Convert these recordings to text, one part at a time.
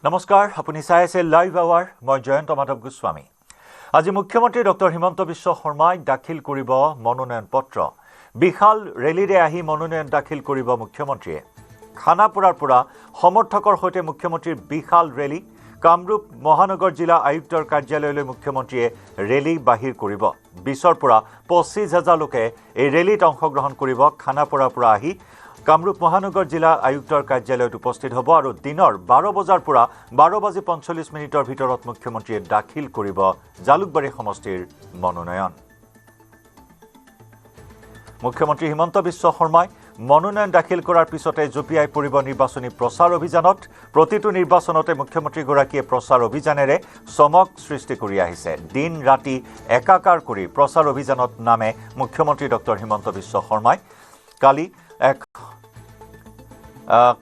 নমস্কাৰ, আপুনি চাই আছে লাইভ আৱাৰ। মই জয়ন্ত মাধৱ গোস্বামী। আজি মুখ্যমন্ত্ৰী ডক্টৰ হিমন্ত বিশ্ব শৰ্মাই দাখিল কৰিব মনোনয়ন পত্ৰ। বিশাল ৰেলীৰে আহি মনোনয়ন দাখিল কৰিব মুখ্যমন্ত্ৰীয়ে। খানাপাৰাৰ পৰা সমৰ্থকৰ সৈতে মুখ্যমন্ত্ৰীৰ বিশাল ৰেলী। কামৰূপ মহানগৰ জিলা আয়ুক্তৰ কাৰ্যালয়লৈ মুখ্যমন্ত্ৰীয়ে ৰেলী বাহিৰ কৰিব। 20ৰ পৰা 25,000 লোকে এই ৰেলীত অংশগ্ৰহণ কৰিব। খানাপাৰাৰ পৰা আহি কামৰূপ মহানগৰ জিলা আয়ুক্তৰ কাৰ্যালয়ত উপস্থিত হ'ব আৰু দিনৰ 12 বজাৰ পৰা 12:45 ভিতৰত মুখ্যমন্ত্ৰীয়ে দাখিল কৰিব জালুকবাৰী সমষ্টিৰ মনোনয়ন। মুখ্যমন্ত্ৰী হিমন্ত বিশ্ব শৰ্মাই মনোনয়ন দাখিল কৰাৰ পিছতে জঁপিয়াই পৰিব নিৰ্বাচনী প্ৰচাৰ অভিযানত। প্ৰতিটো নিৰ্বাচনতে মুখ্যমন্ত্ৰীগৰাকীয়ে প্ৰচাৰ অভিযানেৰে চমক সৃষ্টি কৰি আহিছে। দিন ৰাতি একাকাৰ কৰি প্ৰচাৰ অভিযানত নামে মুখ্যমন্ত্ৰী ডক্টৰ হিমন্ত বিশ্ব শৰ্মাই।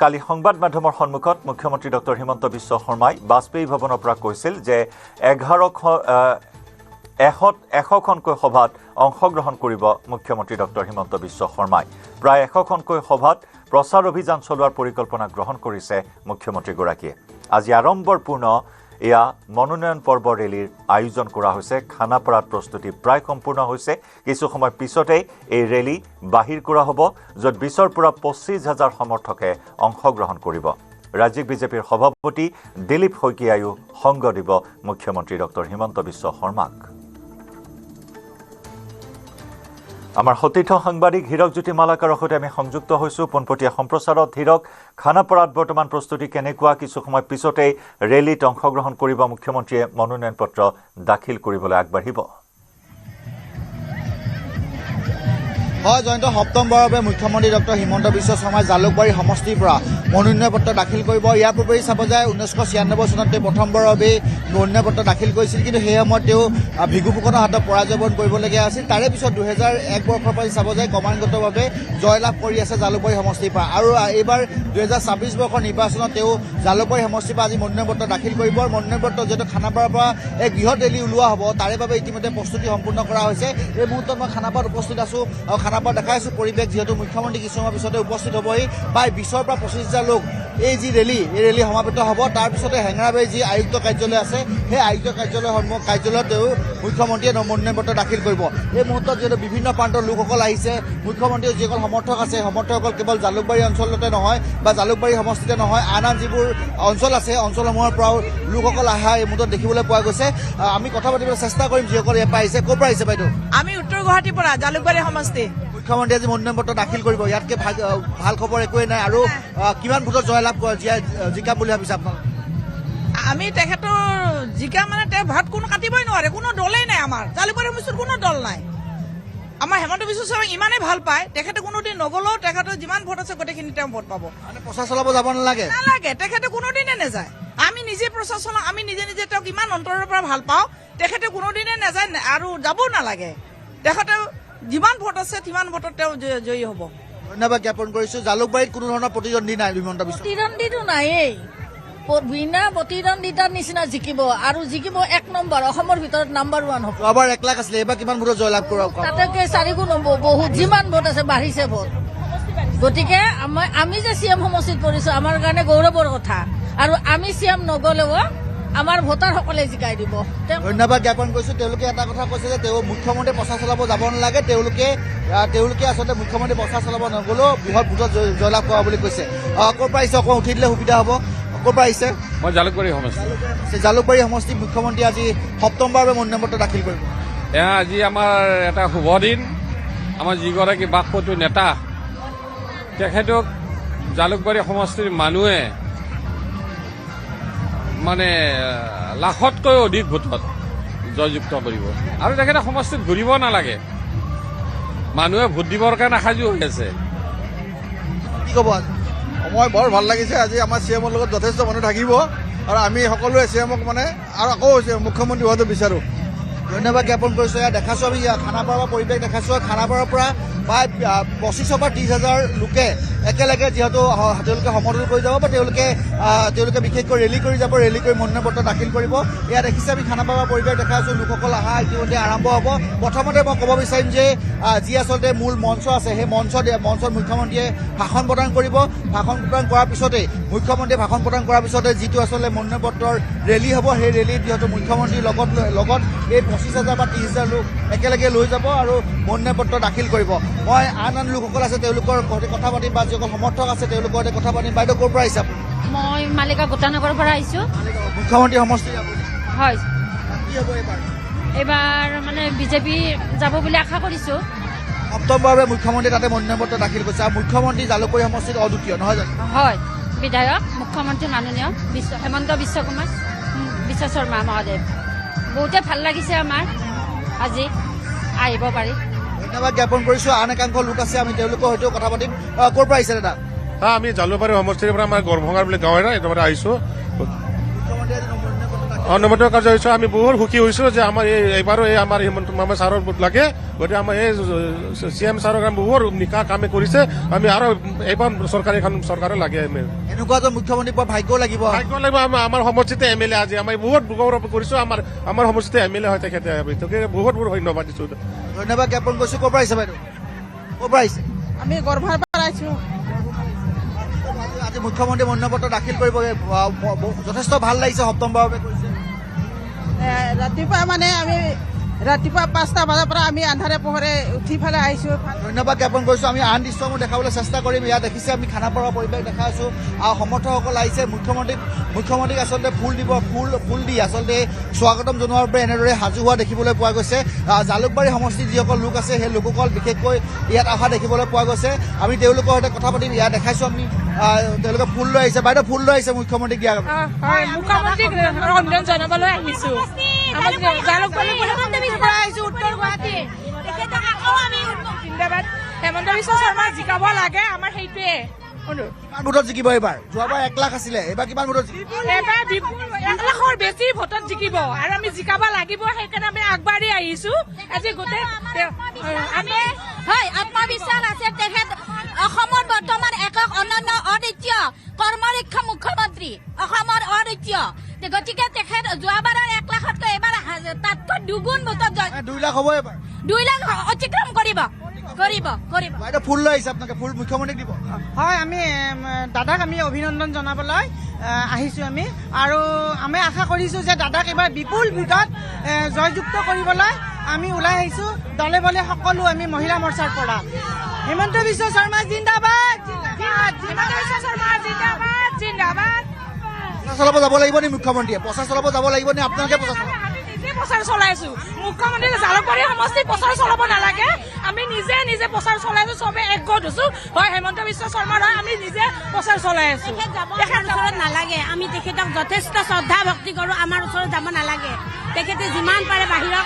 কালি সংবাদ মাধ্যমৰ সন্মুখত মুখ্যমন্ত্ৰী ডক্টৰ হিমন্ত বিশ্ব শৰ্মাই বাজপেয়ী ভৱনৰ পৰা কৈছিল যে 100খনকৈ সভাত অংশগ্ৰহণ কৰিব মুখ্যমন্ত্ৰী ডক্টৰ হিমন্ত বিশ্ব শৰ্মাই। প্ৰায় 100খনকৈ সভাত প্ৰচাৰ অভিযান চলোৱাৰ পৰিকল্পনা গ্ৰহণ কৰিছে মুখ্যমন্ত্ৰীগৰাকীয়ে। আজি আড়ম্বৰপূৰ্ণ এয়া মনোনয়ন পৰ্ব ৰেলীৰ আয়োজন কৰা হৈছে। খানাপাৰাত প্ৰস্তুতি প্ৰায় সম্পূৰ্ণ হৈছে। কিছু সময় পিছতেই এই ৰেলী বাহিৰ কৰা হ'ব, য'ত 20ৰ পৰা 25,000 সমৰ্থকে অংশগ্ৰহণ কৰিব। ৰাজ্যিক বিজেপিৰ সভাপতি দিলীপ শইকীয়াইও সংগ দিব মুখ্যমন্ত্ৰী ডক্টৰ হিমন্ত বিশ্ব শৰ্মাক। আমাৰ সতীৰ্থ সাংবাদিক হীৰকজ্যোতি মালাকাৰৰ সৈতে আমি সংযুক্ত হৈছোঁ পোনপটীয়া সম্প্ৰচাৰত। হীৰক, খানাপাৰাত বৰ্তমান প্ৰস্তুতি কেনেকুৱা? কিছু সময় পিছতেই ৰেলীত অংশগ্ৰহণ কৰিব মুখ্যমন্ত্ৰীয়ে মনোনয়ন পত্ৰ দাখিল কৰিবলৈ আগবাঢ়িব। হয় জয়ন্ত, সপ্তমবাৰৰ বাবে মুখ্যমন্ত্ৰী ডক্টৰ হিমন্ত বিশ্ব শৰ্মাই জালুকবাৰী সমষ্টিৰ পৰা মনোনয়ন পত্ৰ দাখিল কৰিব। ইয়াৰ পূৰ্বেই চাব যায় 1996 চনত তেওঁ প্ৰথমবাৰৰ বাবে মনোনয়ন পত্ৰ দাখিল কৰিছিল, কিন্তু সেই সময়ত তেওঁ ভিগু ফুকনৰ হাতত পৰাজয়বৰণ কৰিবলগীয়া আছিল। তাৰে পিছত 2001 বৰ্ষৰ পৰা চাব যায় ক্ৰমান্বয়ে জয়লাভ কৰি আছে জালুকবাৰী সমষ্টিৰ পৰা। আৰু এইবাৰ 2026 বৰ্ষৰ নিৰ্বাচনত তেওঁ জালুকবাৰী সমষ্টিৰ পৰা আজি মনোনয়ন পত্ৰ দাখিল কৰিব। মনোনয়ন পত্ৰ যিহেতু খানাপাৰাৰ পৰা এক বৃহৎ ৰেলী ওলোৱা হ'ব, তাৰে বাবে ইতিমধ্যে প্ৰস্তুতি সম্পূৰ্ণ কৰা হৈছে। এই মুহূৰ্তত মই খানাপাৰাত উপস্থিত আছোঁ আৰু খানাপাৰাত দেখাই আছোঁ পৰিৱেশ, যিহেতু মুখ্যমন্ত্ৰী কিছু সময়ৰ পিছতে উপস্থিত হ'বহি। প্ৰায় 20ৰ পৰা 25,000 লোক এই যি ৰেলী, এই ৰেলী সমাবেত হ'ব। তাৰপিছতে হেঙেৰাবাৰী যি আয়ুক্ত কাৰ্যালয় আছে, সেই আয়ুক্ত কাৰ্যালয়ত তেওঁ মুখ্যমন্ত্ৰীয়ে মনোনয়ন পত্ৰ দাখিল কৰিব। এই মুহূৰ্তত যিহেতু বিভিন্ন প্ৰান্তৰ লোকসকল আহিছে, মুখ্যমন্ত্ৰীৰ যিসকল সমৰ্থক আছে, সমৰ্থকসকল কেৱল জালুকবাৰী অঞ্চলতে নহয় বা জালুকবাৰী সমষ্টিতে নহয়, আন আন যিবোৰ অঞ্চল আছে, অঞ্চলসমূহৰ পৰাও লোকসকল অহা এই মুহূৰ্তত দেখিবলৈ পোৱা গৈছে। আমি কথা পাতিবলৈ চেষ্টা কৰিম যিসকল ইয়াৰ পৰা আহিছে। ক'ৰ পৰা আহিছে বাইদেউ? আমি উত্তৰ গুৱাহাটীৰ পৰা, জালুকবাৰী সমষ্টি। মুখ্যমন্ত্ৰীয়ে আজি মনোনয়ন পত্ৰ দাখিল কৰিব, ইয়াতকে ভাল খবৰ একোৱেই নাই। আৰু কিমান ভোটত জয়লাভ জিকা বুলি ভাবিছে আপোনালোকে? আমি তেখেতৰ জিকা মানে তেওঁ ভোট কোনো কাটিবই নোৱাৰে, কোনো দলেই নাই। আমাৰ জালুকবাৰী সমষ্টিত কোনো দল নাই। আমাৰ হিমন্ত বিশ্ব শৰ্মাক ইমানেই ভাল পায়, তেখেতে কোনোদিন নগলেও তেখেতৰ যিমান ভোট আছে গোটেইখিনি তেওঁ ভোট পাব। প্ৰচাৰ চলাব যাব নালাগে? নালাগে, তেখেতে কোনোদিনে নাযায়। আমি নিজে প্ৰচাৰ চলাওঁ, আমি নিজে তেওঁক ইমান অন্তৰৰ পৰা ভাল পাওঁ, তেখেতে কোনোদিনে নাযায় আৰু যাবও নালাগে। তেখেতে যিমান ভোট আছে সিমান ভোটত তেওঁ জয়ী হ'ব। ধন্যবাদ জ্ঞাপন কৰিছোঁ। জালুকবাৰীত কোনো ধৰণৰ প্ৰতিদ্বন্দ্বী নাই হিমন্ত বিশ্ব? প্ৰতিদ্বন্দ্বীটো নায়েই, বিনা প্ৰতিদ্বন্দ্বিতাৰ নিচিনা জিকিব আৰু জিকিব 1 নম্বৰ, অসমৰ ভিতৰত নাম্বাৰ 1 হ'ব। যোৱাবাৰ 1 লাখ আছিলে, এইবাৰ কিমান ভোটত জয়লাভ কৰক? তাতকৈ 4 গুণ হ'ব। বহুত যিমান ভোট আছে বাঢ়িছে ভোট। গতিকে আমি যে CM সমষ্টিত পৰিছোঁ আমাৰ কাৰণে গৌৰৱৰ কথা, আৰু আমি CM নগলেও আমাৰ ভোটাৰসকলে জিকাই দিব। ধন্যবাদ জ্ঞাপন কৰিছোঁ। তেওঁলোকে এটা কথা কৈছে যে তেওঁ মুখ্যমন্ত্ৰী প্ৰচাৰ চলাব যাব নালাগে, তেওঁলোকে আচলতে মুখ্যমন্ত্ৰী প্ৰচাৰ চলাব নগলেও বৃহৎ ভোটত জয়লাভ কৰা বুলি কৈছে। ক'ৰ পৰা আহিছে অকণমান উঠি দিলে সুবিধা হ'ব? ক'ৰ পৰা আহিছে? মই জালুকবাৰী সমষ্টি। জালুকবাৰী সমষ্টি মুখ্যমন্ত্ৰী আজি সপ্তমবাৰৰ বাবে মনোনয়ন পত্ৰ দাখিল কৰিব। এয়া আজি আমাৰ এটা শুভ দিন। আমাৰ যিগৰাকী বাকপটু নেতা, তেখেতক জালুকবাৰী সমষ্টিৰ মানুহে মানে লাখতকৈ অধিক ভোটত জয়যুক্ত কৰিব, আৰু তেখেতে সমষ্টিত ঘূৰিব নালাগে। মানুহে ভোট দিবৰ কাৰণে সাজু হৈ আছে। কি ক'ব? মই বৰ ভাল লাগিছে। আজি আমাৰ CMৰ লগত যথেষ্ট মানুহ থাকিব, আৰু আমি সকলোৱে CMক মানে আৰু আকৌ মুখ্যমন্ত্ৰী হোৱাটো বিচাৰোঁ। ধন্যবাদ জ্ঞাপন কৰিছোঁ। এয়া দেখাছোঁ আমি খানাপাৰাৰ পৰিৱেশ দেখাছোঁ। খানাপাৰাৰ পৰা প্ৰায় 25,000 পৰা 30,000 লোকে একেলগে যিহেতু তেওঁলোকে সমৰ্থন কৰি যাব বা তেওঁলোকে বিশেষকৈ ৰেলী কৰি যাব, ৰেলী কৰি মনোনয়ন পত্ৰ দাখিল কৰিব। এয়া দেখিছে আমি খানাপাৰা পৰিৱেশ দেখা আছোঁ, লোকসকল অহা ইতিমধ্যে আৰম্ভ হ'ব। প্ৰথমতে মই ক'ব বিচাৰিম যে যি আচলতে মূল মঞ্চ আছে সেই মঞ্চত মুখ্যমন্ত্ৰীয়ে ভাষণ প্ৰদান কৰিব। ভাষণ প্ৰদান কৰাৰ পিছতে যিটো আচলতে মনোনয়ন পত্ৰৰ ৰেলী হ'ব, সেই ৰেলীত যিহেতু মুখ্যমন্ত্ৰীৰ লগত এই 25,000 বা 30,000 লোক একেলগে লৈ যাব আৰু মনোনয়ন পত্ৰ দাখিল কৰিব। মই আন লোকসকল আছে তেওঁলোকৰ সৈতে কথা পাতিম বা যিসকল সমৰ্থক আছে তেওঁলোকৰ সৈতে কথা পাতিম। বাইদেউ ক'ৰ পৰা আহিছে? মই মালিকা গোটানগৰৰ পৰা আহিছোঁ। মুখ্যমন্ত্ৰী সমষ্টি হয়, কি হ'ব এইবাৰ মানে বিজেপি যাব বুলি আশা কৰিছোঁ। সপ্তমবাৰৰ মুখ্যমন্ত্ৰী তাতে মনোনয়ন পত্ৰ দাখিল কৰিছে আৰু মুখ্যমন্ত্ৰী জালুকবাৰী সমষ্টিত অদ্বিতীয় নহয় জানো? হয়, বিধায়ক মুখ্যমন্ত্ৰী মাননীয় হেমন্ত বিশ্ব শৰ্মা মহোদয়। বহুতে ভাল লাগিছে আমাৰ আজি আহিব পাৰি। ধন্যবাদ জ্ঞাপন কৰিছোঁ। আন একাংশ লোক আছে, আমি তেওঁলোকৰ সৈতেও কথা পাতিম। ক'ৰ পৰা আহিছে দাদা? আমি জালুকবাৰী সমষ্টিৰ পৰা আমাৰ গড়ভঙাৰ বুলি গাঁও এটা এইটো আহিছোঁ। অনুমোদন কাৰ্য হৈছে আমি বহুত সুখী হৈছোঁ যে আমাৰ এইবাৰো আমাৰ হিমন্ত মামা ছাৰৰ লাগে। গতিকে আমাৰ এই CM ছাৰক বহুত নিকা কামে কৰিছে। আমি আৰু এইবাৰ চৰকাৰে লাগে। এনেকুৱা এজন মুখ্যমন্ত্ৰী পোৱা ভাগ্য লাগিব। আমাৰ সমষ্টিতে MLA আজি আমি বহুত গৌৰৱ কৰিছোঁ। আমাৰ সমষ্টিতে MLA হয় তেখেতে। গতিকে বহুত ধন্যবাদ দিছোঁ। ধন্যবাদ জ্ঞাপন কৰিছোঁ। ক'ৰ পৰা আহিছে বাইদেউ? ক'ৰ পৰা আহিছে? আমি গৰ্ভাৰ পৰা আহিছোঁ। আজি মুখ্যমন্ত্ৰী মনোনয়ন পত্ৰ দাখিল কৰিব, যথেষ্ট ভাল লাগিছে। সপ্তমবাৰৰ বাবে কৰিছে। ৰাতিপুৱা মানে আমি ৰাতিপুৱা 5টা বজাৰ পৰা আমি আন্ধাৰে পোহৰে উঠি পেলাই আহিছোঁ। ধন্যবাদ জ্ঞাপন কৰিছোঁ। আমি আন দৃশ্যসমূহ দেখাবলৈ চেষ্টা কৰিম। ইয়াত দেখিছে আমি খানাপাৰা পৰিৱেশ দেখা আছোঁ আৰু সমৰ্থকসকল আহিছে। মুখ্যমন্ত্ৰীক আচলতে ফুল দি আচলতে স্বাগতম জনোৱাৰ বাবে এনেদৰে সাজু হোৱা দেখিবলৈ পোৱা গৈছে। জালুকবাৰী সমষ্টিৰ যিসকল লোক আছে সেই লোকসকল বিশেষকৈ ইয়াত অহা দেখিবলৈ পোৱা গৈছে। আমি তেওঁলোকৰ সৈতে কথা পাতিম। ইয়াত দেখাইছোঁ আমি তেওঁলোকে ফুল লৈ আহিছে। বাইদেউ ফুল লৈ আহিছে মুখ্যমন্ত্ৰীক দিয়াৰ বাবে। মুখ্যমন্ত্ৰীক অভিনন্দন জনাবলৈ আহিছোঁ। জালুকবাৰী পৰা আহিছোঁ, উত্তৰ গুৱাহাটী। জিন্দাবাদ। হেমন্ত বিশ্ব শৰ্মা জিকাব লাগে, আমাৰ সেইটোৱে। কিমান ভোটত জিকিব এইবাৰ? যোৱাবাৰ 1 লাখ আছিলে, এইবাৰ কিমান ভোটত জিকিব? এইবাৰ 1 লাখৰ বেছি ভোটত জিকিব আৰু আমি জিকাব লাগিব। সেইকাৰণে আমি আগবাঢ়ি আহিছোঁ। আজি গোটেই আমি হয়, আত্মবিশ্বাস আছে। তেখেত অসমৰ বৰ্তমান একক অনন্য অদ্বিতীয় কৰ্মৰক্ষা মুখ্যমন্ত্ৰী, অসমৰ অদ্বিতীয়। গতিকে তেখেত যোৱাবাৰৰ 1 লাখতকৈ এইবাৰ তাতকৈ দুগুণ ভোটত 2 লাখ হ'ব এইবাৰ। 2 লাখ অতিক্ৰম কৰিব। বাইদেউ ফুল লৈ আহিছে, আপোনালোকে ফুল মুখ্যমন্ত্ৰীক দিব। হয়, আমি দাদাক আমি অভিনন্দন জনাবলৈ আহিছোঁ আমি। আৰু আমি আশা কৰিছোঁ যে দাদাক এইবাৰ বিপুল ভোটত জয়যুক্ত কৰিবলৈ আমি ওলাই আহিছোঁ। দলে বলে সকলো আমি মহিলা মৰ্চাৰ পৰা। হিমন্ত বিশ্ব শৰ্মা জিন্দাবাদ, হিমন্ত বিশ্ব শৰ্মা জিন্দাবাদ, জিন্দাবাদ। প্ৰচাৰ চলাব যাব লাগিব নি মুখ্যমন্ত্ৰীয়ে? প্ৰচাৰ চলাব যাব লাগিব নি? আপোনালোকে প্ৰচাৰ চলাব? নিজে প্ৰচাৰ চলাইছোঁ। মুখ্যমন্ত্ৰী জালুকবাৰী সমষ্টি প্ৰচাৰ চলাব নালাগে। আমি নিজে প্ৰচাৰ চলাইছোঁ। চবে একগোট হৈছোঁ। হয়, হেমন্ত বিশ্ব শৰ্মাৰ হয়, আমি নিজে প্ৰচাৰ চলাই আছোঁ। তেখেত ওচৰত নালাগে। আমি তেখেতক যথেষ্ট শ্ৰদ্ধা ভক্তি কৰোঁ। আমাৰ ওচৰত যাব নালাগে। তেখেতে যিমান পাৰে বাহিৰৰ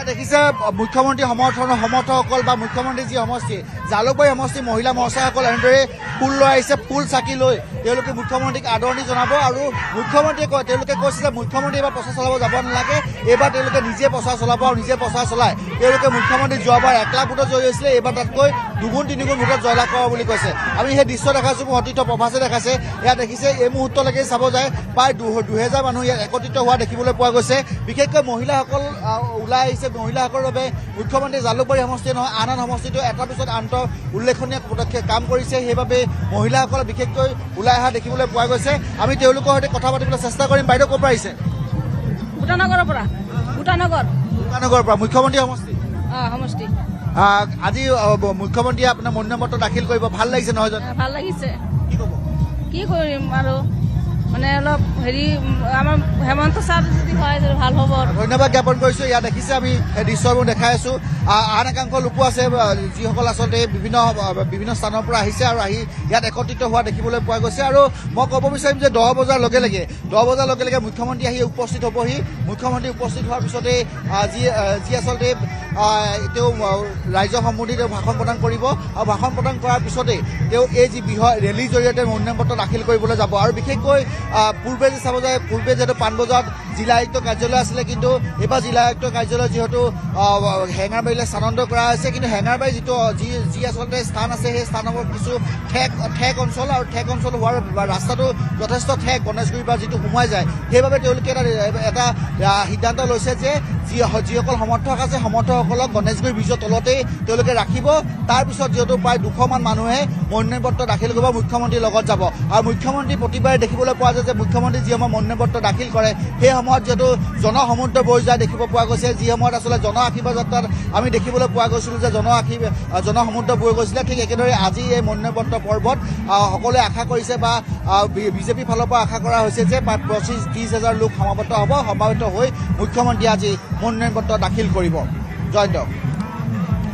দেখিছে মুখ্যমন্ত্ৰী সমৰ্থকসকল বা মুখ্যমন্ত্ৰী যি সমষ্টি জালুকবাৰী সমষ্টি মহিলা মৰ্চাসকল এনেদৰে ফুল লৈ আহিছে। ফুল চাকি লৈ তেওঁলোকে মুখ্যমন্ত্ৰীক আদৰণি জনাব আৰু মুখ্যমন্ত্ৰীয়ে তেওঁলোকে কৈছে যে মুখ্যমন্ত্ৰী এইবাৰ প্ৰচাৰ চলাব যাব নালাগে। এইবাৰ তেওঁলোকে নিজে প্ৰচাৰ চলাব আৰু নিজে প্ৰচাৰ চলাই তেওঁলোকে মুখ্যমন্ত্ৰী যোৱাবাৰ 1 লাখ ভোটত জয়ী হৈছিলে, এইবাৰ তাতকৈ 2-3 ভোটত জয়লাভ কৰা বুলি কৈছে। আমি সেই দৃশ্য দেখাইছোঁ, মোৰ অতীত প্ৰভাসে দেখাইছে। ইয়াত দেখিছে এই মুহূৰ্তলৈকে চাব যায় প্ৰায় 2000 মানুহ ইয়াত একত্ৰিত হোৱা দেখিবলৈ পোৱা গৈছে। বিশেষকৈ মহিলাসকল ওলাই আহিছে। মহিলাসকলৰ বাবে মুখ্যমন্ত্ৰী জালুকবাৰী সমষ্টিয়ে নহয় আন সমষ্টিটো এটাৰ পিছত আনটো উল্লেখনীয় পদক্ষেপ কাম কৰিছে। সেইবাবে মহিলাসকলে বিশেষকৈ ওলাই অহা দেখিবলৈ পোৱা গৈছে। আমি তেওঁলোকৰ সৈতে কথা পাতিবলৈ চেষ্টা কৰিম। বাইদেউ ক'ৰ পৰা আহিছে? গোটানগৰৰ পৰা। গোটানগৰৰ পৰা। মুখ্যমন্ত্ৰী সমষ্টি সমষ্টি। আজি মুখ্যমন্ত্ৰীয়ে আপোনাৰ মনোনয়ন পত্ৰ দাখিল কৰিব, ভাল লাগিছে নহয় জানো? ভাল লাগিছে। কি ক'ব? কি কৰিম আৰু মানে অলপ আমাৰ হেমন্ত ছাৰ যদি হয় ভাল হ'ব। ধন্যবাদ জ্ঞাপন কৰিছোঁ। ইয়াত দেখিছে আমি দৃশ্যবোৰ দেখাই আছোঁ। আন একাংশ লোকো আছে যিসকল আচলতে বিভিন্ন স্থানৰ পৰা আহিছে আৰু আহি ইয়াত একত্ৰিত হোৱা দেখিবলৈ পোৱা গৈছে। আৰু মই ক'ব বিচাৰিম যে 10 বজাৰ লগে লগে মুখ্যমন্ত্ৰী আহি উপস্থিত হ'বহি। মুখ্যমন্ত্ৰী উপস্থিত হোৱাৰ পিছতে যি আচলতে তেওঁ ৰাইজক সম্বোধি তেওঁ ভাষণ প্ৰদান কৰিব আৰু ভাষণ প্ৰদান কৰাৰ পিছতেই তেওঁ এই যি বৃহৎ ৰেলীৰ জৰিয়তে মনোনয়ন পত্ৰ দাখিল কৰিবলৈ যাব আৰু বিশেষকৈ পূৰ্বে যে চাব যায় পূৰ্বে যিহেতু পাণবজাৰত জিলা আয়ুক্ত কাৰ্যালয় আছিলে কিন্তু এইবাৰ জিলা আয়ুক্ত কাৰ্যালয় যিহেতু হেঙাৰবাৰীলৈ স্থানান্তৰ কৰা হৈছে কিন্তু হেঙাৰবাৰী যি আচলতে স্থান আছে সেই স্থানৰ কিছু ঠেক অঞ্চল আৰু ঠেক অঞ্চল হোৱাৰ ৰাস্তাটো যথেষ্ট ঠেক গণেশগুৰিৰ পৰা যিটো সোমাই যায় সেইবাবে তেওঁলোকে এটা সিদ্ধান্ত লৈছে যে যিসকল সমৰ্থক আছে সমৰ্থকসকলক গণেশগুৰি ব্ৰিজৰ তলতেই তেওঁলোকে ৰাখিব তাৰপিছত যিহেতু প্ৰায় 200মান মানুহে মনোনয়ন পত্ৰ দাখিল কৰিব মুখ্যমন্ত্ৰীৰ লগত যাব আৰু মুখ্যমন্ত্ৰী প্ৰতিবাৰে দেখিবলৈ পোৱা যায় যে মুখ্যমন্ত্ৰী যি সময়ত মনোনয়ন পত্ৰ দাখিল কৰে সেই সময়ত যিহেতু জনসমুদ্ৰ বৈ যায় দেখিব পোৱা গৈছে যি সময়ত আচলতে জন আশীৰ্বাদ যাত্ৰাত আমি দেখিবলৈ পোৱা গৈছিলোঁ যে জনসমুদ্ৰ বৈ গৈছিলে ঠিক একেদৰে আজি এই মনোনয়ন পত্ৰ পৰ্বত সকলোৱে আশা কৰিছে বা বিজেপিৰ ফালৰ পৰা আশা কৰা হৈছে যে প্ৰায় 25-30 হাজাৰ লোক সমাবেত হৈ মুখ্যমন্ত্ৰীয়ে আজি মনোনয়ন পত্ৰ দাখিল কৰিব জয়ন্ত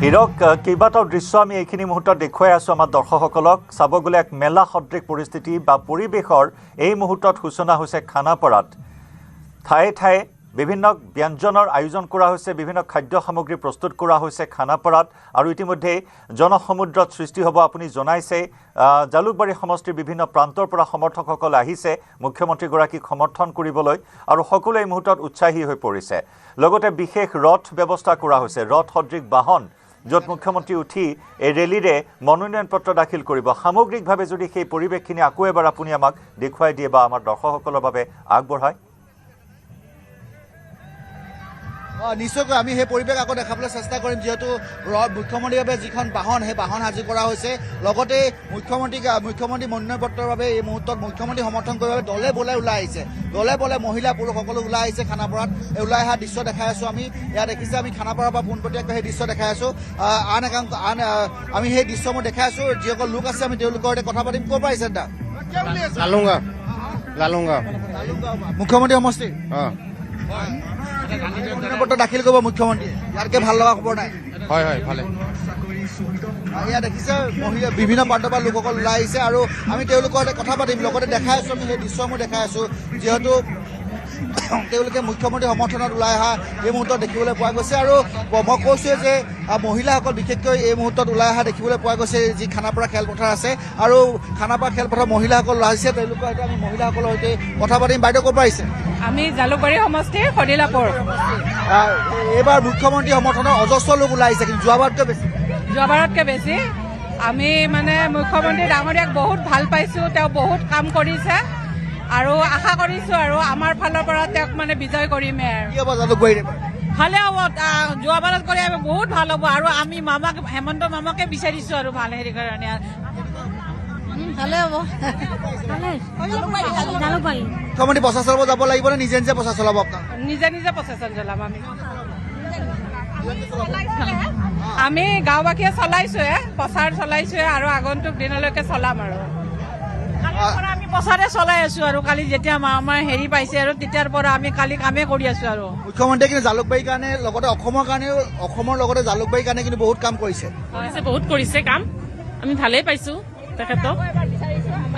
হীৰক কেইবাটাও দৃশ্য আমি এইখিনি মুহূৰ্তত দেখুৱাই আছোঁ আমাৰ দৰ্শকসকলক চাব গ'লে এক মেলা সদৃশ পৰিস্থিতি বা পৰিৱেশৰ এই মুহূৰ্তত সূচনা হৈছে খানাপাৰাত ঠায়ে ঠায়ে বিভিন্ন ব্যঞ্জনৰ আয়োজন কৰা হৈছে বিভিন্ন খাদ্য সামগ্ৰী প্ৰস্তুত কৰা হৈছে খানাপাৰাত আৰু ইতিমধ্যে জনসমুদ্ৰত সৃষ্টি হ'ব আপুনি জনাইছে জালুকবাৰী সমষ্টিৰ বিভিন্ন প্ৰান্তৰ পৰা সমৰ্থকসকল আহিছে মুখ্যমন্ত্ৰীগৰাকীক সমৰ্থন কৰিবলৈ আৰু সকলোৱে এই মুহূৰ্তত উৎসাহী হৈ পৰিছে লগতে বিশেষ ৰথ ব্যৱস্থা কৰা হৈছে ৰথ সদৃশ বাহন য'ত মুখ্যমন্ত্ৰী উঠি এই ৰেলীৰে মনোনয়ন পত্ৰ দাখিল কৰিব সামগ্ৰিকভাৱে যদি সেই পৰিৱেশখিনি আকৌ এবাৰ আপুনি আমাক দেখুৱাই দিয়ে বা আমাৰ দৰ্শকসকলৰ বাবে আগবঢ়ায় নিশ্চয়কৈ আমি সেই পৰিৱেশ আকৌ দেখাবলৈ চেষ্টা কৰিম যিহেতু মুখ্যমন্ত্ৰীৰ বাবে যিখন বাহন সেই বাহন সাজু কৰা হৈছে লগতে মুখ্যমন্ত্ৰী মনোনয়ন পত্ৰৰ বাবে এই মুহূৰ্তত মুখ্যমন্ত্ৰী সমৰ্থন কৰিবৰ বাবে দলে বলে ওলাই আহিছে দলে বলে মহিলা পুৰুষ সকলো ওলাই আহিছে খানাপাৰাত ওলাই অহা দৃশ্য দেখাই আছোঁ আমি ইয়াত দেখিছে আমি খানাপাৰাৰ পৰা পোনপটীয়াকৈ সেই দৃশ্য দেখাই আছোঁ আমি সেই দৃশ্যবোৰ দেখাই আছোঁ যিসকল লোক আছে আমি তেওঁলোকৰ সৈতে কথা পাতিম ক'ৰ পৰা আহিছে দাদা লালুংগাঁও মুখ্যমন্ত্ৰী সমষ্টি মনোনয়ন পত্ৰ দাখিল কৰিব মুখ্যমন্ত্ৰীয়ে ইয়াতকৈ ভাল লগা খবৰ নাই হয় ভালে ইয়াত দেখিছে মহিলা বিভিন্ন প্ৰান্তৰ পৰা লোকসকল ওলাই আহিছে আৰু আমি তেওঁলোকৰ সৈতে কথা পাতিম লগতে দেখাই আছোঁ আমি সেই দৃশ্যসমূহ দেখাই আছোঁ যিহেতু তেওঁলোকে মুখ্যমন্ত্ৰী সমৰ্থনত ওলাই অহা এই মুহূৰ্তত দেখিবলৈ পোৱা গৈছে আৰু মই কৈছোঁৱে যে মহিলাসকল বিশেষকৈ এই মুহূৰ্তত ওলাই অহা দেখিবলৈ পোৱা গৈছে যি খানাপাৰা খেলপথাৰ আছে আৰু খানাপাৰা খেলপথাৰ মহিলাসকল আহিছে তেওঁলোকৰ সৈতে আমি মহিলাসকলৰ সৈতে কথা পাতিম বাইদেউ ক'ৰ পৰা আহিছে আমি জালুকবাৰী সমষ্টিৰ সদিলাপুৰ এইবাৰ মুখ্যমন্ত্ৰী সমৰ্থনৰ অজস্ৰ লোক ওলাই আহিছে কিন্তু যোৱাবাৰতকৈ বেছি আমি মানে মুখ্যমন্ত্ৰী ডাঙৰীয়াক বহুত ভাল পাইছোঁ তেওঁ বহুত কাম কৰিছে আৰু আশা কৰিছোঁ আৰু আমাৰ ফালৰ পৰা তেওঁক মানে বিজয় কৰিমে আৰু ভালে হ'ব যোৱাবাৰত কৰি আমি বহুত ভাল হ'ব আৰু আমি হেমন্ত মামাকে বিচাৰিছোঁ আৰু ভাল হেৰি কাৰণে ভালে হ'ব মুখ্যমন্ত্ৰী প্ৰচাৰ চলাব যাব লাগিব নে নিজে নিজে প্ৰচাৰ চলাব নিজে প্ৰচেছন চলাম আমি গাঁওবাসীয়ে চলাইছোৱে প্ৰচাৰ চলাইছোৱে আৰু আগন্তুক দিনলৈকে চলাম আৰু আমি প্ৰচাৰে চলাই আছো আৰু কালি যেতিয়া আমাৰ হেৰি পাইছে আৰু তেতিয়াৰ পৰা আমি কালি কামেই কৰি আছো আৰু মুখ্যমন্ত্ৰীয়ে কিন্তু জালুকবাৰীৰ কাৰণে লগতে অসমৰ লগতে জালুকবাৰীৰ কাৰণে কিন্তু বহুত কাম কৰিছে বহুত কৰিছে কাম আমি ভালেই পাইছো তেখেতক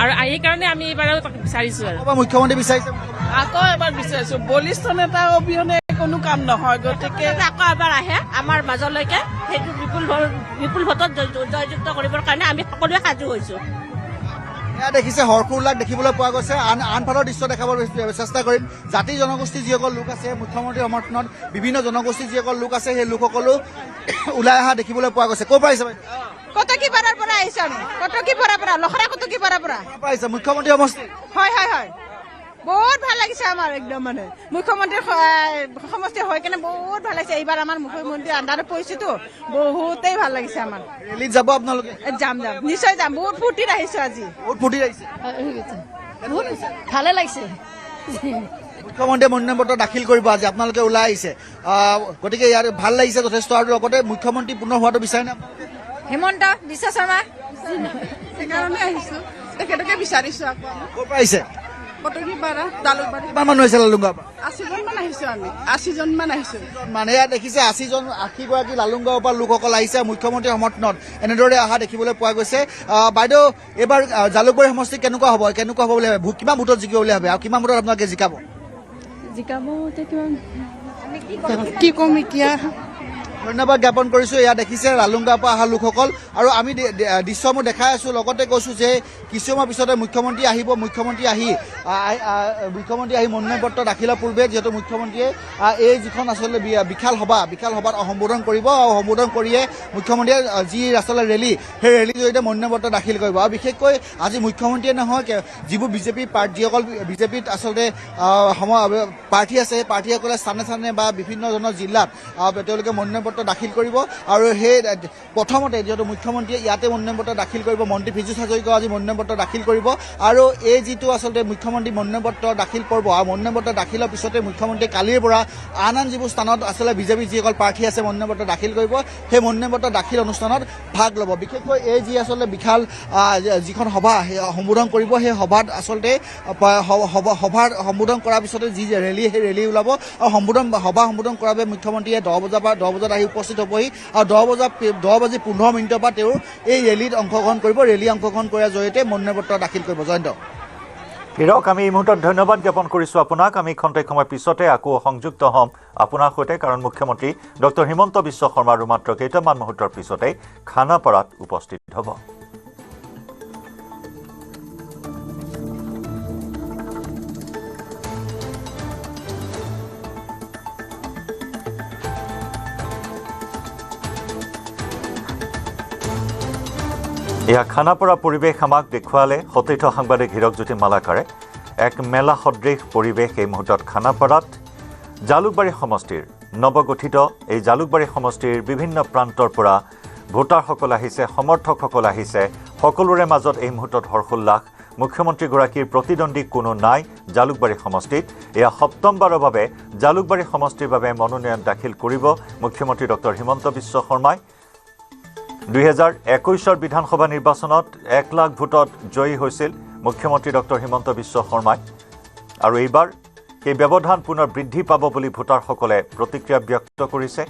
আৰু এই কাৰণে আমি এইবাৰ বিচাৰিছো আৰু মুখ্যমন্ত্ৰী বিচাৰিছে আকৌ এবাৰ বিচাৰিছো বলিষ্ঠ নেতা অবিহনে কোনো কাম নহয় গতিকে আকৌ এবাৰ আহে আমাৰ মাজলৈকে সেইটো বিপুল ভোটত জয়যুক্ত কৰিবৰ কাৰণে আমি সকলোৱে সাজু হৈছো এয়া দেখিছে হৰকুল্লাক দেখিবলৈ পোৱা গৈছে আনফালৰ দৃশ্য দেখাবলৈ চেষ্টা কৰিম জাতি জনগোষ্ঠী যিসকল লোক আছে মুখ্যমন্ত্ৰীৰ সমৰ্থনত বিভিন্ন জনগোষ্ঠীৰ যিসকল লোক আছে সেই লোকসকলো ওলাই অহা দেখিবলৈ পোৱা গৈছে ক'ৰ পৰা আহিছে কটকীপাৰাৰ পৰা আহিছো আমি কটকীপাৰাৰ পৰা লখৰা কটকীপাৰাৰ পৰা আহিছে মুখ্যমন্ত্ৰী সমষ্টি হয় বহুত ভাল লাগিছে আমাৰ একদম মানে মুখ্যমন্ত্ৰীৰ সমষ্টি হৈ কেনে বহুত ভাল লাগিছে এইবাৰ আমাৰ মুখ্যমন্ত্ৰী আণ্ডাৰত পৰিছেতো বহুতেই ভাল লাগিছে আমাৰ ৰেলীত যাব আপোনালোকে যাম নিশ্চয় যাম বহুত ফূৰ্তিত আহিছো আজি বহুত ফূৰ্তিত আহিছে ভালে লাগিছে মুখ্যমন্ত্ৰীয়ে মনোনয়ন পত্ৰ দাখিল কৰিব আজি আপোনালোকে ওলাই আহিছে গতিকে ইয়াৰ ভাল লাগিছে যথেষ্ট আৰু লগতে মুখ্যমন্ত্ৰী পুনৰ হোৱাটো বিচাৰে নে হেমন্ত বিশ্ব শৰ্মা সেইকাৰণে আহিছো তেখেতকে বিচাৰিছো আকৌ ক'ৰ পৰা আহিছে কটকীপাৰা জালুকবাৰী কিমান মানুহ আহিছে লালুংগাঁৱৰ পৰা 80জনমান আহিছো আমি 80জনমান আহিছো মানে ইয়াত দেখিছে 80গৰাকী লালুংগাঁৱৰ পৰা লোকসকল আহিছে মুখ্যমন্ত্ৰীৰ সমৰ্থনত এনেদৰে অহা দেখিবলৈ পোৱা গৈছে বাইদেউ এইবাৰ জালুকবাৰী সমষ্টি কেনেকুৱা হ'ব বুলি ভাবে কিমান ভোটত জিকিব বুলি ভাবে আৰু কিমান ভোটত আপোনালোকে জিকাব কি ক'ম এতিয়া ধন্যবাদ জ্ঞাপন কৰিছোঁ। এয়া দেখিছে ৰালুংগাৰ পৰা অহা লোকসকল আৰু আমি দৃশ্যসমূহ দেখাই আছোঁ। লগতে কৈছোঁ যে কিছু সময় পিছতে মুখ্যমন্ত্ৰী আহিব। মুখ্যমন্ত্ৰী আহি মনোনয়ন পত্ৰ দাখিলৰ পূৰ্বে যিহেতু মুখ্যমন্ত্ৰীয়ে এই যিখন আচলতে বিশাল সভাত সম্বোধন কৰিব আৰু সম্বোধন কৰিয়ে মুখ্যমন্ত্ৰীয়ে যি আচলতে ৰেলী, সেই ৰেলীৰ জৰিয়তে মনোনয়ন পত্ৰ দাখিল কৰিব। আৰু বিশেষকৈ আজি মুখ্যমন্ত্ৰীয়ে নহয়, যিবোৰ যিসকল বিজেপিত আচলতে প্ৰাৰ্থী আছে, সেই প্ৰাৰ্থীসকলে স্থানে স্থানে বা বিভিন্ন ধৰণৰ জিলাত তেওঁলোকে মনোনয়ন পত্ৰ দাখিল কৰিব। আৰু সেই প্ৰথমতে যিহেতু মুখ্যমন্ত্ৰীয়ে ইয়াতে মনোনয়ন পত্ৰ দাখিল কৰিব, মন্ত্ৰী পীযুষ হাজৰিকাও আজি মনোনয়ন পত্ৰ দাখিল কৰিব। আৰু এই যিটো আচলতে মুখ্যমন্ত্ৰী মনোনয়ন পত্ৰ দাখিল কৰিব, আৰু মনোনয়ন পত্ৰ দাখিলৰ পিছতে মুখ্যমন্ত্ৰী কালিৰ পৰা আন যিবোৰ স্থানত আচলতে বিজেপিৰ যিসকল প্ৰাৰ্থী আছে মনোনয়ন পত্ৰ দাখিল কৰিব, সেই মনোনয়ন পত্ৰ দাখিল অনুষ্ঠানত ভাগ ল'ব। বিশেষকৈ এই যি আচলতে বিশাল যিখন সভা সম্বোধন কৰিব, সেই সভাত আচলতে সভাৰ সম্বোধন কৰাৰ পিছতে যি ৰেলী, সেই ৰেলী ওলাব। আৰু সভা সম্বোধন কৰাৰ বাবে মুখ্যমন্ত্ৰীয়ে 10 বজাত আহি উপস্থিত হ'বহি। আৰু 10:15 পৰা তেওঁ এই ৰেলীত অংশগ্ৰহণ কৰিব। ৰেলী অংশগ্ৰহণ কৰাৰ জৰিয়তে মনোনয়ন পত্ৰ দাখিল কৰিব। জয়ন্ত হিৰক, আমি এই মুহূৰ্তত ধন্যবাদ জ্ঞাপন কৰিছোঁ আপোনাক। আমি খন্তেক সময় পিছতে আকৌ সংযুক্ত হ'ম আপোনাৰ সৈতে, কাৰণ মুখ্যমন্ত্ৰী ডক্টৰ হিমন্ত বিশ্ব শৰ্মা আৰু মাত্ৰ কেইটামান মুহূৰ্তৰ পিছতেই খানাপাৰাত উপস্থিত হ'ব। এয়া খানাপাৰা পৰিৱেশ আমাক দেখুৱালে সতীৰ্থ সাংবাদিক হীৰকজ্যোতি মালাকাৰে। এক মেলা সদৃশ পৰিৱেশ এই মুহূৰ্তত খানাপাৰাত। জালুকবাৰী সমষ্টিৰ নৱগঠিত এই জালুকবাৰী সমষ্টিৰ বিভিন্ন প্ৰান্তৰ পৰা ভোটাৰসকল আহিছে, সমৰ্থকসকল আহিছে। সকলোৰে মাজত এই মুহূৰ্তত হৰ্ষোল্লাস। মুখ্যমন্ত্ৰীগৰাকীৰ প্ৰতিদ্বন্দ্বী কোনো নাই জালুকবাৰী সমষ্টিত। এয়া 7মবাৰৰ বাবে জালুকবাৰী সমষ্টিৰ বাবে মনোনয়ন দাখিল কৰিব মুখ্যমন্ত্ৰী ডক্টৰ হিমন্ত বিশ্ব শৰ্মাই। 2021 বিধানসভা নিৰ্বাচনত 1 লাখ ভোটত জয়ী হৈছিল মুখ্যমন্ত্ৰী ডক্টৰ হিমন্ত বিশ্ব শৰ্মাই। আৰু এইবাৰ সেই ব্যৱধান পুনৰ বৃদ্ধি পাব বুলি ভোটাৰসকলে প্ৰতিক্ৰিয়া ব্যক্ত কৰিছে।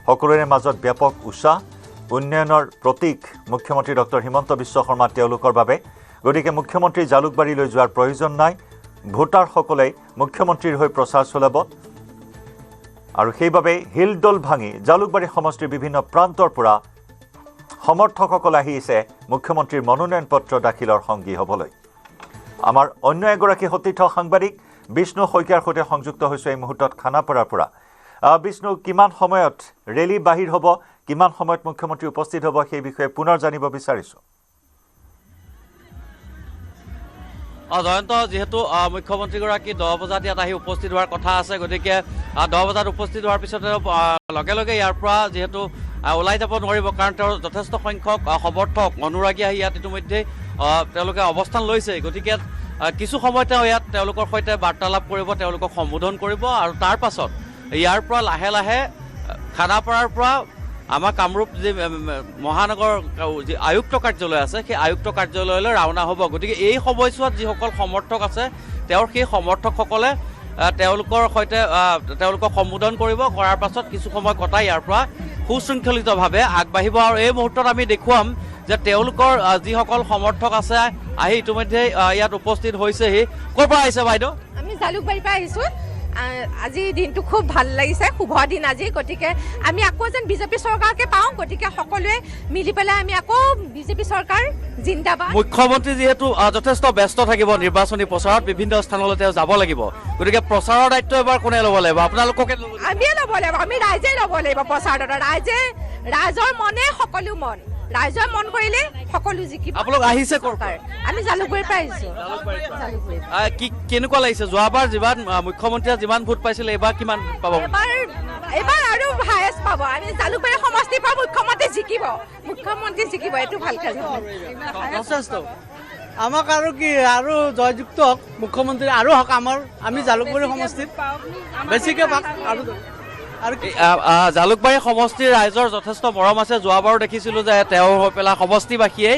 সকলোৰে মাজত ব্যাপক উৎসাহ। উন্নয়নৰ প্ৰতীক মুখ্যমন্ত্ৰী ডক্টৰ হিমন্ত বিশ্ব শৰ্মা তেওঁলোকৰ বাবে। গতিকে মুখ্যমন্ত্ৰী জালুকবাৰীলৈ যোৱাৰ প্ৰয়োজন নাই। ভোটাৰসকলে মুখ্যমন্ত্ৰীৰ হৈ প্ৰচাৰ চলাব। আৰু সেইবাবে হিলদল ভাঙি জালুকবাৰী সমষ্টিৰ বিভিন্ন প্ৰান্তৰ পৰা সমৰ্থকসকল আহিছে মুখ্যমন্ত্ৰীৰ মনোনয়ন পত্ৰ দাখিলৰ সংগী হ'বলৈ। আমাৰ অন্য এগৰাকী সতীৰ্থ সাংবাদিক বিষ্ণু শইকীয়াৰ সৈতে সংযুক্ত হৈছোঁ এই মুহূৰ্তত খানাপাৰাৰ পৰা। বিষ্ণু, কিমান সময়ত ৰেলী বাহিৰ হ'ব, কিমান সময়ত মুখ্যমন্ত্ৰী উপস্থিত হ'ব, সেই বিষয়ে পুনৰ জানিব বিচাৰিছোঁ। জয়ন্ত, যিহেতু মুখ্যমন্ত্ৰীগৰাকী 10 বজাত ইয়াত আহি উপস্থিত হোৱাৰ কথা আছে, গতিকে 10 বজাত উপস্থিত হোৱাৰ পিছতে লগে লগে ইয়াৰ পৰা যিহেতু ওলাই যাব নোৱাৰিব, কাৰণ তেওঁৰ যথেষ্ট সংখ্যক সমৰ্থক অনুৰাগী আহি ইয়াত ইতিমধ্যে তেওঁলোকে অৱস্থান লৈছে। গতিকে কিছু সময় তেওঁ ইয়াত তেওঁলোকৰ সৈতে বাৰ্তালাপ কৰিব, তেওঁলোকক সম্বোধন কৰিব। আৰু তাৰ পাছত ইয়াৰ পৰা লাহে লাহে খানাপাৰাৰ পৰা আমাৰ কামৰূপ যি মহানগৰ যি আয়ুক্ত কাৰ্যালয় আছে, সেই আয়ুক্ত কাৰ্যালয়লৈ ৰাওনা হ'ব। গতিকে এই সময়ছোৱাত যিসকল সমৰ্থক আছে, তেওঁৰ সেই সমৰ্থকসকলে তেওঁলোকৰ সৈতে তেওঁলোকক সম্বোধন কৰিব। কৰাৰ পাছত কিছু সময় কটাই ইয়াৰ পৰা সুশৃংখলিতভাৱে আগবাঢ়িব। আৰু এই মুহূৰ্তত আমি দেখুৱাম যে তেওঁলোকৰ যিসকল সমৰ্থক আছে আহি ইতিমধ্যে ইয়াত উপস্থিত হৈছেহি। ক'ৰ পৰা আহিছে বাইদেউ? আমি জালুকবাৰীৰ পৰা আহিছোঁ। আজি দিনটো খুব ভাল লাগিছে, শুভ দিন আজি। গতিকে আমি আকৌ যেন বিজেপি চৰকাৰকে পাওঁ, গতিকে সকলোৱে মিলি পেলাই আমি আকৌ বিজেপি চৰকাৰ জিন্দাবাদ। মুখ্যমন্ত্ৰী যিহেতু যথেষ্ট ব্যস্ত থাকিব নিৰ্বাচনী প্ৰচাৰত, বিভিন্ন স্থানলৈ তেওঁ যাব লাগিব, গতিকে প্ৰচাৰৰ দায়িত্ব এবাৰ কোনে ল'ব লাগিব? আপোনালোককে আমিয়ে ল'ব লাগিব, আমি ৰাইজে ল'ব লাগিব প্ৰচাৰৰ। ৰাইজৰ মনে সকলো মন, ৰাইজৰ মন কৰিলে সকলো জিকিব। আপোনালোক আহিছে ক'ৰ পৰা? আমি জালুকবাৰীৰ পৰা আহিছোঁ। কেনেকুৱা লাগিছে? যোৱাবাৰ যিমান মুখ্যমন্ত্ৰীয়ে যিমান ভোট পাইছিল, এইবাৰ কিমান পাব? এইবাৰ আৰু হায়েষ্ট পাব। আমি জালুকবাৰী সমষ্টিৰ পৰা মুখ্যমন্ত্ৰী জিকিব, এইটো ভালকে যথেষ্ট। আমাক আৰু কি আৰু জয়যুক্ত হওক মুখ্যমন্ত্ৰী, আৰু হওক আমাৰ। আমি জালুকবাৰী সমষ্টিত বেছিকৈ পাক। আৰু জালুকবাৰী সমষ্টিৰ ৰাইজৰ যথেষ্ট মৰম আছে। যোৱাবাৰো দেখিছিলোঁ যে তেওঁ হৈ পেলাই সমষ্টিবাসীয়ে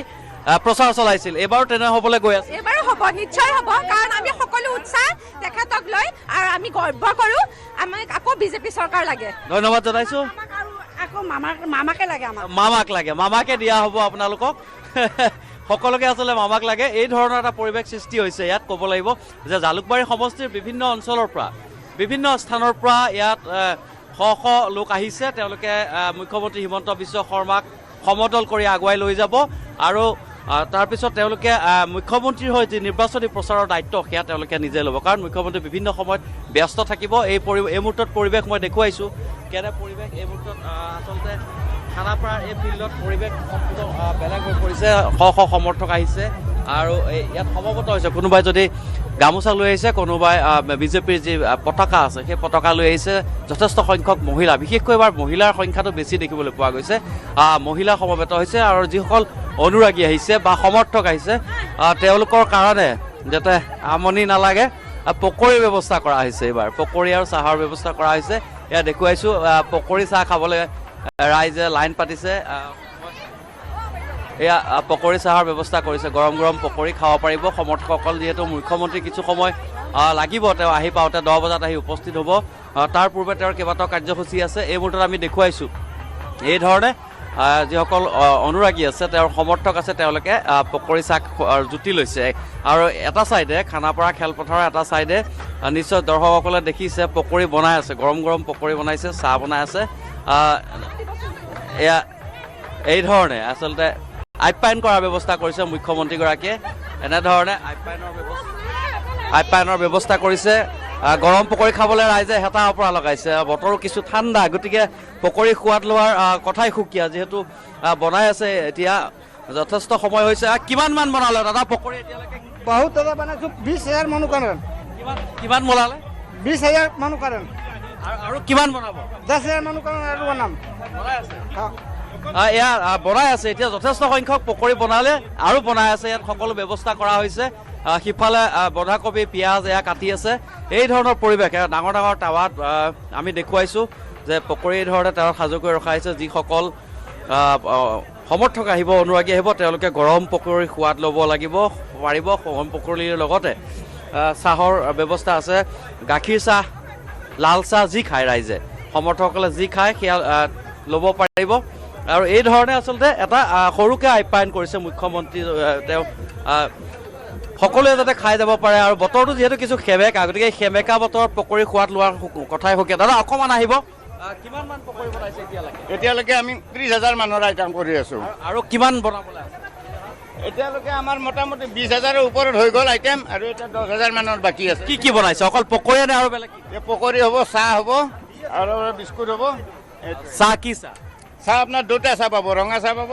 প্ৰচাৰ চলাইছিল। এইবাৰো তেনে হ'বলৈ গৈ আছে। এইবাৰো হ'ব, নিশ্চয় হ'ব, কাৰণ আমি সকলো উৎসাহ তেখেতক লৈ আৰু আমি গৰ্ব কৰোঁ। আমাক আকৌ বিজেপি চৰকাৰ লাগে। ধন্যবাদ জনাইছোঁ। আকৌ মামাকে লাগে, মামাকে দিয়া হ'ব আপোনালোকক। সকলোকে আচলতে মামাক লাগে। এই ধৰণৰ এটা পৰিৱেশ সৃষ্টি হৈছে ইয়াত। ক'ব লাগিব যে জালুকবাৰী সমষ্টিৰ বিভিন্ন অঞ্চলৰ পৰা, বিভিন্ন স্থানৰ পৰা ইয়াত শ শ লোক আহিছে তেওঁলোকে মুখ্যমন্ত্ৰী হিমন্ত বিশ্ব শৰ্মাক সমদল কৰি আগুৱাই লৈ যাব আৰু তাৰপিছত তেওঁলোকে মুখ্যমন্ত্ৰীৰ হৈ যি নিৰ্বাচনী প্ৰচাৰৰ দায়িত্ব সেয়া তেওঁলোকে নিজে ল'ব কাৰণ মুখ্যমন্ত্ৰী বিভিন্ন সময়ত ব্যস্ত থাকিব এই মুহূৰ্তত পৰিৱেশ মই দেখুৱাইছোঁ কেনে পৰিৱেশ এই মুহূৰ্তত আচলতে খানাপাৰাৰ এই ফিল্ডত পৰিৱেশ সম্পূৰ্ণ বেলেগ হৈ পৰিছে শ শ সমৰ্থক আহিছে আৰু ইয়াত সমবেত হৈছে কোনোবাই যদি গামোচা লৈ আহিছে কোনোবাই বিজেপিৰ যি পতাকা আছে সেই পতাকা লৈ আহিছে যথেষ্ট সংখ্যক মহিলা বিশেষকৈ এবাৰ মহিলাৰ সংখ্যাটো বেছি দেখিবলৈ পোৱা গৈছে মহিলা সমবেত হৈছে আৰু যিসকল অনুৰাগী আহিছে বা সমৰ্থক আহিছে তেওঁলোকৰ কাৰণে যাতে আমনি নালাগে পকৰীৰ ব্যৱস্থা কৰা হৈছে এইবাৰ পকৰী আৰু চাহৰ ব্যৱস্থা কৰা হৈছে এয়া দেখুৱাইছোঁ পকৰী চাহ খাবলৈ ৰাইজে লাইন পাতিছে এয়া পকৰী চাহৰ ব্যৱস্থা কৰিছে গৰম গৰম পকৰী খাব পাৰিব সমৰ্থকসকল যিহেতু মুখ্যমন্ত্ৰী কিছু সময় লাগিব তেওঁ আহি পাওঁতে 10 বজাত আহি উপস্থিত হ'ব তাৰ পূৰ্বে তেওঁৰ কেইবাটাও কাৰ্যসূচী আছে এই মুহূৰ্তত আমি দেখুৱাইছোঁ এই ধৰণে যিসকল অনুৰাগী আছে তেওঁৰ সমৰ্থক আছে তেওঁলোকে পকৰী চাহ জুতি লৈছে আৰু এটা চাইডে খানাপাৰা খেলপথাৰৰ এটা চাইডে নিশ্চয় দৰ্শকসকলে দেখিছে পকৰী বনাই আছে গৰম গৰম পকৰী বনাইছে চাহ বনাই আছে এয়া এই ধৰণে আচলতে আপ্যায়ন কৰাৰ ব্যৱস্থা কৰিছে মুখ্যমন্ত্ৰীগৰাকীয়ে এনেধৰণে আপ্যায়নৰ ব্যৱস্থা কৰিছে গৰম পকৰী খাবলৈ ৰাইজে হেতা অপৰা লগাইছে বতৰো কিছু ঠাণ্ডা গতিকে পকৰী সোৱাদ লোৱাৰ কথাই সুকীয়া যিহেতু বনাই আছে এতিয়া যথেষ্ট সময় হৈছে কিমান মান বনালে দাদা পকৰী এতিয়ালৈকে বহুত দাদা বনাইছোঁ 20,000 মানুহ কাৰণে কিমান বনালে 20,000 মানুহ কাৰণে আৰু কিমান বনাব 10,000 মানুহ কাৰণে আৰু বনাম এয়া বনাই আছে এতিয়া যথেষ্ট সংখ্যক পকৰী বনালে আৰু বনাই আছে ইয়াত সকলো ব্যৱস্থা কৰা হৈছে সিফালে বন্ধাকবি পিঁয়াজ এয়া কাটি আছে এই ধৰণৰ পৰিৱেশ ডাঙৰ ডাঙৰ টাৱাত আমি দেখুৱাইছোঁ যে পকৰী এই ধৰণে টাৱাত সাজু কৰি ৰখা হৈছে যিসকল সমৰ্থক আহিব অনুৰাগী আহিব তেওঁলোকে গৰম পকৰীৰ সোৱাদ ল'ব লাগিব পাৰিব গৰম পকৰীৰ লগতে চাহৰ ব্যৱস্থা আছে গাখীৰ চাহ লাল চাহ যি খায় ৰাইজে সমৰ্থকসকলে যি খায় সেয়া ল'ব পাৰিব আৰু এই ধৰণে আচলতে এটা সৰুকৈ আপ্যায়ন কৰিছে মুখ্যমন্ত্ৰী তেওঁ সকলোৱে যাতে খাই যাব পাৰে আৰু বতৰটো যিহেতু কিছু সেমেকা গতিকে সেমেকা বতৰত পকৰী সোৱাদ লোৱাৰ কথাই সুকীয়া দাদা অকণমান আহিব কিমান মান পকৰী বনাইছে এতিয়ালৈকে আমি 30,000 মানুহৰ আইটেম কৰি আছোঁ আৰু কিমান বনাবলৈ আছে এতিয়ালৈকে আমাৰ মোটামুটি 20,000ৰ ওপৰত হৈ গ'ল আইটেম আৰু এতিয়া 10,000 মানুহৰ বাকী আছে কি কি বনাইছে অকল পকৰীয়ে নে আৰু বেলেগ পকৰী হ'ব চাহ হ'ব আৰু বিস্কুট হ'ব চাহ কি চাহ চাহ আপোনাৰ দুটা চাহ পাব ৰঙা চাহ পাব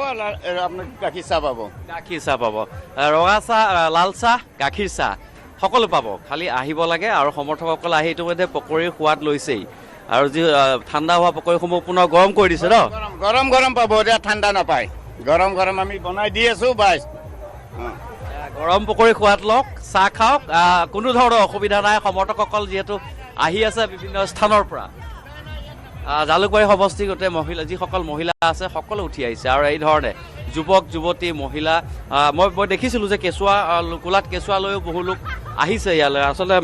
আপোনাৰ গাখীৰ চাহ পাব ৰঙা চাহ লাল চাহ গাখীৰ চাহ সকলো পাব খালি আহিব লাগে আৰু সমৰ্থকসকলে আহি ইতিমধ্যে পকৰীৰ সোৱাদ লৈছেই আৰু যি ঠাণ্ডা হোৱা পকৰীসমূহ পুনৰ গৰম কৰি দিছে ন গৰম গৰম পাব এতিয়া ঠাণ্ডা নাপায় গৰম গৰম আমি বনাই দি আছোঁ বাছ গৰম পকৰী সোৱাদ লওক চাহ খাওক কোনো ধৰণৰ অসুবিধা নাই সমৰ্থকসকল যিহেতু আহি আছে বিভিন্ন স্থানৰ পৰা জালুকবাৰী সমষ্টি গোটেই মহিলা যিসকল মহিলা আছে সকলো উঠি আহিছে আৰু এই ধৰণে যুৱক যুৱতী মহিলা মই দেখিছিলোঁ যে গোলাত কেঁচুৱা লৈও বহু লোক আহিছে ইয়ালৈ আচলতে